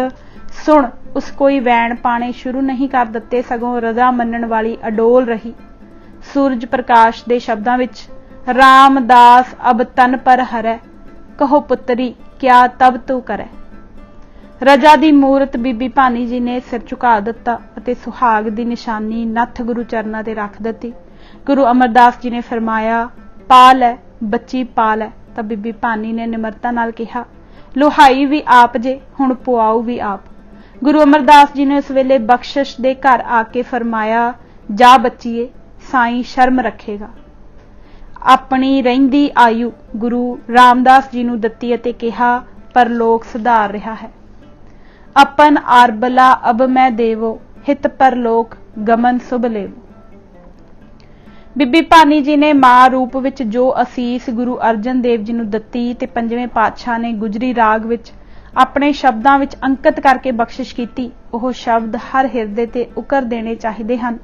सुण उस कोई वैण पाने शुरू नहीं कर दिते, सगों रजा मनण वाली अडोल रही। सूरज प्रकाश दे शब्दां विच रामदास अब तन पर हरै, कहो पुत्री क्या तब तू करे। रजा दी मूरत बीबी भानी जी ने सिर झुका दिता अते सुहाग दी निशानी नथ गुरु चरनां ते रख दिती। गुरु अमरदास जी ने फरमाया, पाल है बच्ची पाल है। तां बीबी भानी ने निमरता नाल कहा, लोहाई भी आप जे, हुण पुआऊ भी आप। गुरु अमरदास जी ने उस वेले बख्शिश दे घर आके फरमाया, जा बच्चीए, साईं शर्म रखेगा। अपनी रहिंदी आयु गुरु रामदास जी नूं दत्ती अते कहा, परलोक सुधार रहा है। अपन आरबला अब मैं देवो, हित परलोक गमन सुभ लेवो। बीबी भानी जी ने मां रूप विच जो असीस गुरु अर्जन देव जी नूं दत्ती ते पंजवें पातशाह ने गुजरी राग विच अपने शब्दां विच अंकित करके बख्शिश कीती, ओह शब्द हर हिरदे ते उकर देने चाहिए हन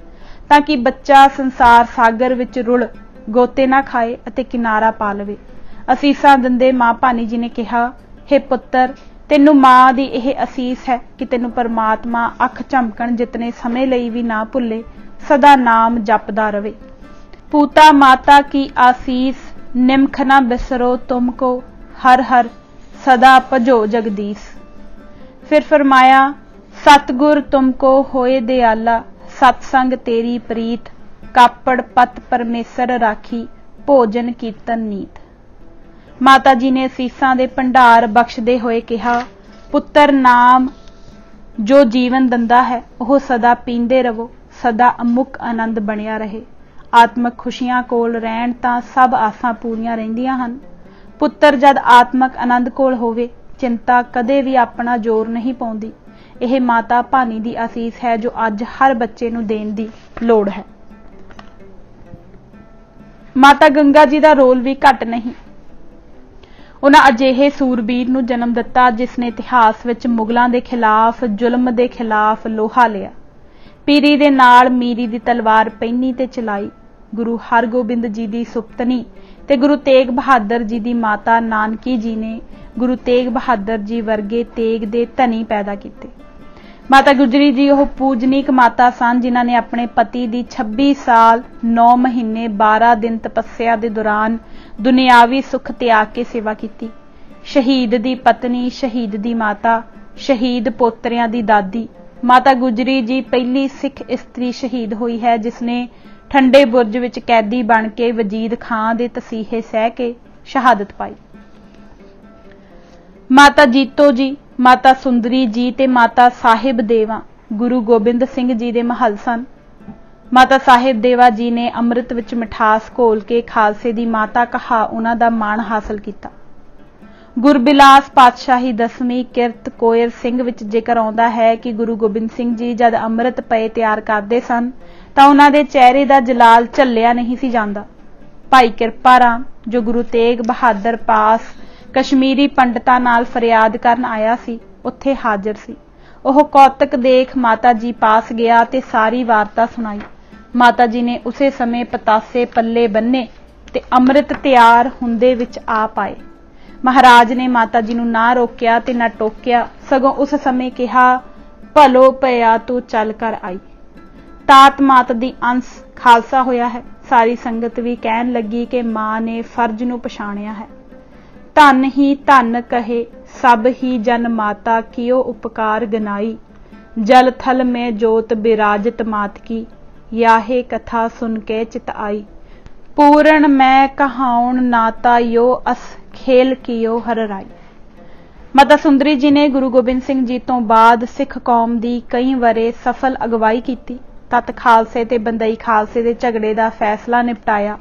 ताकि बच्चा संसार सागर विच रुल गोते ना खाए अते किनारा पा लवे। असीसां दिंदे मां भानी जी ने कहा, हे पुत्तर, तेनू मां दी यह असीस है कि तेनू परमात्मा अख झमकण जितने समय लई भी ना भुले, सदा नाम जपदा रवे। पूता माता की आसीस निमख ना बिसरो तुमको, हर हर सदा भजो जगदीश। फिर फरमाया, सतगुर तुमको होए दयाला, सत्संग तेरी प्रीत, कापड़ पत परमेसर राखी, भोजन कीर्तन नीत। माता जी ने असीसां दे भंडार बख्शदे होए कहा, पुत्तर नाम जो जीवन दंदा है वह सदा पींदे रवो, सदा अमुक आनंद बनिया रहे। आत्मक खुशियां कोल रहण तां सब आसां पूरीआं रहिंदियां हन। पुत्तर जद आत्मक आनंद कोल होवे, चिंता कदे भी अपना जोर नहीं पाउंदी। यह माता भानी दी आसीस है जो अज हर बच्चे नूं देण दी लोड़ है। माता गंगा जी दा रोल भी घट नहीं। उन्हां अजिहे सूरबीर नूं जन्म दिता जिसने इतिहास विच मुगलां दे खिलाफ जुल्म दे खिलाफ लोहा लिया, पीरी दे नाल मीरी दी तलवार पैनी ते चलाई। गुरु हरगोबिंद जी दी सुपतनी ते गुरु तेग बहादुर जी दी माता नानकी जी ने गुरु तेग बहादुर जी वर्गे तेग दे धनी पैदा किते। माता गुजरी जी ओह पूजनीक माता सन जिन्हां ने अपने पति दी 26 साल 9 महीने 12 दिन तपस्या दे दौरान दुनियावी सुख त्याग के सेवा की। शहीद दी पत्नी, शहीद दी माता, शहीद पोतरियां दी दादी। माता गुजरी जी पहली सिख इस्त्री शहीद हुई है जिसने ठंडे बुरज विच कैदी बन के वजीद खां दे तसीहे सह के शहादत पाई। माता जीतो जी, माता सुंदरी जी ते माता साहिब देवा गुरु गोबिंद सिंह जी दे महल सन। माता साहिब देवा जी ने अमृत विच मिठास घोल के खालसे दी माता कहा उन्हां दा मान हासिल किया। गुरबिलास पातशाही 10वीं किरत कोयर सिंह विच जिक्र आउंदा है कि गुरु गोबिंद सिंह जी जद अमृत पए तैयार करते सन तां उन्हां दे चेहरे दा जलाल झल्लिया नहीं सी जांदा। भाई किरपा राम जो गुरु तेग बहादुर पास कश्मीरी पंडितां नाल फरियाद करन आया सी, उत्थे हाजिर सी। ओह कौतक देख माता जी पास गया ते सारी वार्ता सुनाई। माता जी ने उसे समय पतासे पल्ले बन्ने ते अमृत तैयार हुंदे विच आ पाए। महाराज ने माता जी नूं ना रोकिया ते ना टोकिया, सगों उस समय कहा भलो पया तू चल कर आई। तात मात दी अंश खालसा होया है। सारी संगत भी कहन लगी कि मां ने फर्ज नूं पछाणिया है। धन ही धन कहे सब ही जन माता कियो उपकार गनाई। जल थल में जोत बिराजत मात की, याहे कथा सुन के चित आई। पूरण मैं कहाउण नाता यो अस खेल कियो हर राई। माता सुंदरी जी ने गुरु गोबिंद सिंह जी तो बाद सिख कौम की कई वरे सफल अगवाई की। तत खालसे ते बंदई खालसे के झगड़े का फैसला निपटाया।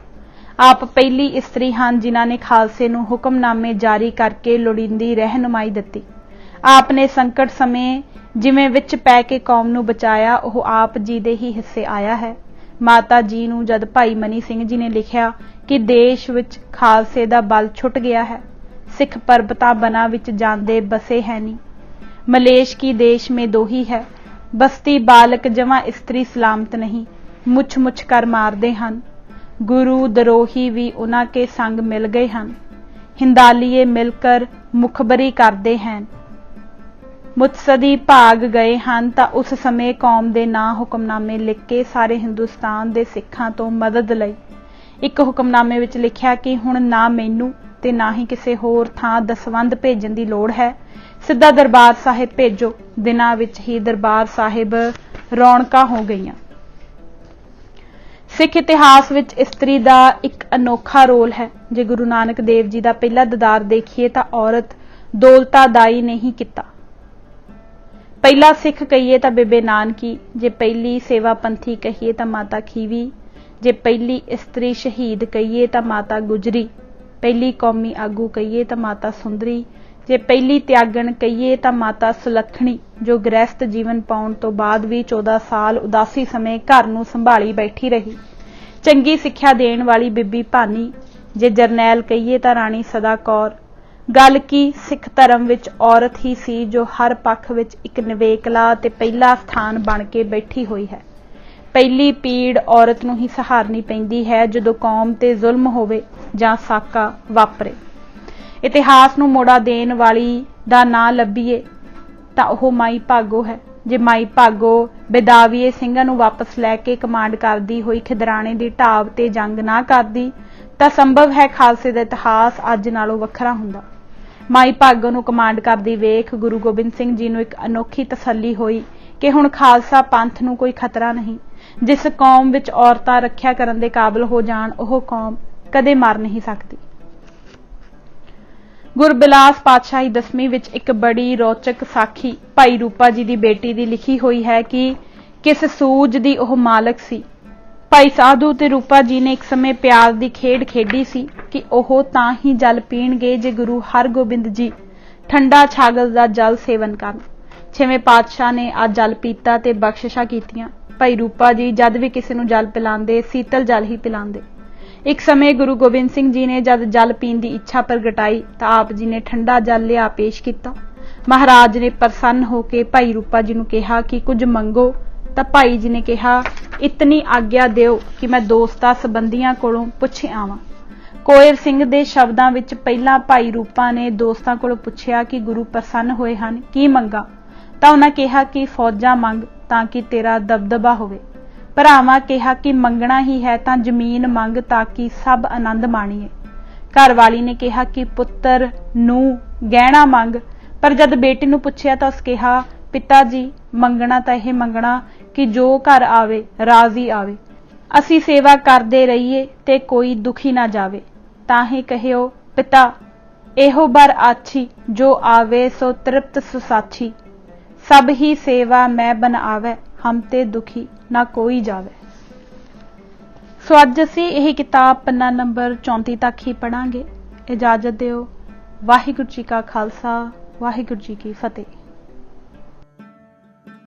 आप पहली इस्त्री हैं जिन्हां ने खालसे नूं हुक्मनामे जारी करके लोड़ींदी रहनुमाई दित्ती। आपने संकट समय जिवें विच पै के कौम नूं बचाया, ओह आप जी दे ही हिस्से आया है। माता जी नूं जद भाई मनी सिंह जी ने लिखिया कि देश विच खालसे दा बल छुट गया है, सिख परबतां बना विच जांदे बसे है नी, मलेश की देश में दो ही है, बस्ती बालक जमा स्त्री सलामत नहीं, मुछ मुछ कर मारदे हन, गुरु दरोही भी उन्हां के संग मिल गए हन, हिंदालिए मिलकर मुखबरी करदे हैं, मुतसदी भाग गए हैं। तां उस समय कौम दे नां हुक्मनामे लिख के सारे हिंदुस्तान दे सिखां तो मदद लई। एक हुक्मनामे विच लिखिया कि हुण ना मैनू ते ना ही किसी होर थां दसवंध भेजण दी लोड़ है, सिद्धा दरबार साहिब भेजो। दिनां विच ही दरबार साहिब रौनकां हो गईयां। सिख इतिहास विच इस्त्री दा एक अनोखा रोल है। जे गुरु नानक देव जी दा पहला दीदार देखिए तां औरत दौलता दाई ने ही किता। पहला सिख कहिए तां बेबे नानकी, जे पहली सेवा पंथी कहिए तां माता खीवी, जे पहली इस्त्री शहीद कहिए तां माता गुजरी, पहली कौमी आगू कहिए तां माता सुंदरी, जे पहली त्यागण कहिए तां माता सुलखणी, जो गृहस्थ जीवन पाउण तो बाद भी 14 साल उदासी समय घर नूं संभाली बैठी रही। चंगी सिक्ख्या देण वाली बीबी भानी, जे जरनैल कहिए तां राणी सदा कौर। गल की सिख धर्म विच औरत ही सी जो हर पक्ष विच एक निवेकला ते पहला स्थान बन के बैठी हुई है। पहली पीड़ औरत नूं ही सहारनी पैंदी है जदों कौम ते जुल्म होवे जां साका वापरे। इतिहास नूं मोड़ा देण वाली दा नां लभीए तां ओह माई भागो है। जे माई भागो बेदावीए ਸਿੰਘਾਂ नूं वापस लैके कमांड करदी होई खिदराणे दी ढाब ते जंग ना करदी तां संभव है खालसे दा इतिहास अज नालों वखरा हुंदा। माई भागो नूं कमांड करदी वेख गुरु गोबिंद सिंह जी नूं एक अनोखी तसल्ली होई कि हुण खालसा पंथ नूं कोई खतरा नहीं। जिस कौम विच औरतां रखिया करन दे काबिल हो जाण, ओह कौम कदे मर नहीं सकती। गुरबिलास पातशाही 10वीं विच एक बड़ी रोचक साखी भाई रूपा जी दी बेटी दी लिखी हुई है कि किस सूझ दी ओह मालक सी। भाई साधु ते रूपा जी ने एक समय प्यार दी खेड खेडी सी कि ओह तां ही जल पीणगे जे गुरु हरगोबिंद जी ठंडा छागल दा जल सेवन करन। 6वें पातशाह ने आ जल पीता ते बख्शिशा कीतियां। भाई रूपा जी जद भी किसी नूं जल पिलांदे शीतल जल ही पिलांदे। एक समय गुरु गोबिंद सिंह जी ने जद जल पीण दी इच्छा प्रगटाई तां आप जी ने ठंडा जल लिया पेश किया। महाराज ने प्रसन्न होकर भाई रूपा जी नूं कहा कि कुछ मंगो, तां भाई जी ने कहा इतनी आग्ञा दिओ कि मैं दोस्तां संबंधियां कोलों पुछ आवां। कोयर सिंह दे शब्दां विच पहला भाई रूपा ने दोस्तां कोलों पुछया कि गुरु प्रसन्न होए हन, की मंगा? तां उन्हां कहा कि फौजां मंग तां कि तेरा दबदबा होवे। भरावां कहा कि मंगना ही है तां जमीन मंग ताकि सब आनंद माणीए। घर वाली ने कहा कि पुत्र नूं गहना मंग, पर जद बेटी नूं पुछया तां उस कहा पिता जी मंगना तां यह मंगना कि जो घर आवे राजी आवे, असी सेवा करदे रहीए ते कोई दुखी ना जावे। ताहे कहियो पिता एहो बर आछी, जो आवे सो तृप्त सुसाछी, सब ही सेवा मैं बन आवे, हम ते दुखी ना कोई जावे। सो अज असी यही किताब पन्ना नंबर 34 तक ही पढ़ांगे। इजाजत दिओ। वाहिगुरू जी का खालसा, वाहिगुरू जी की फतेह।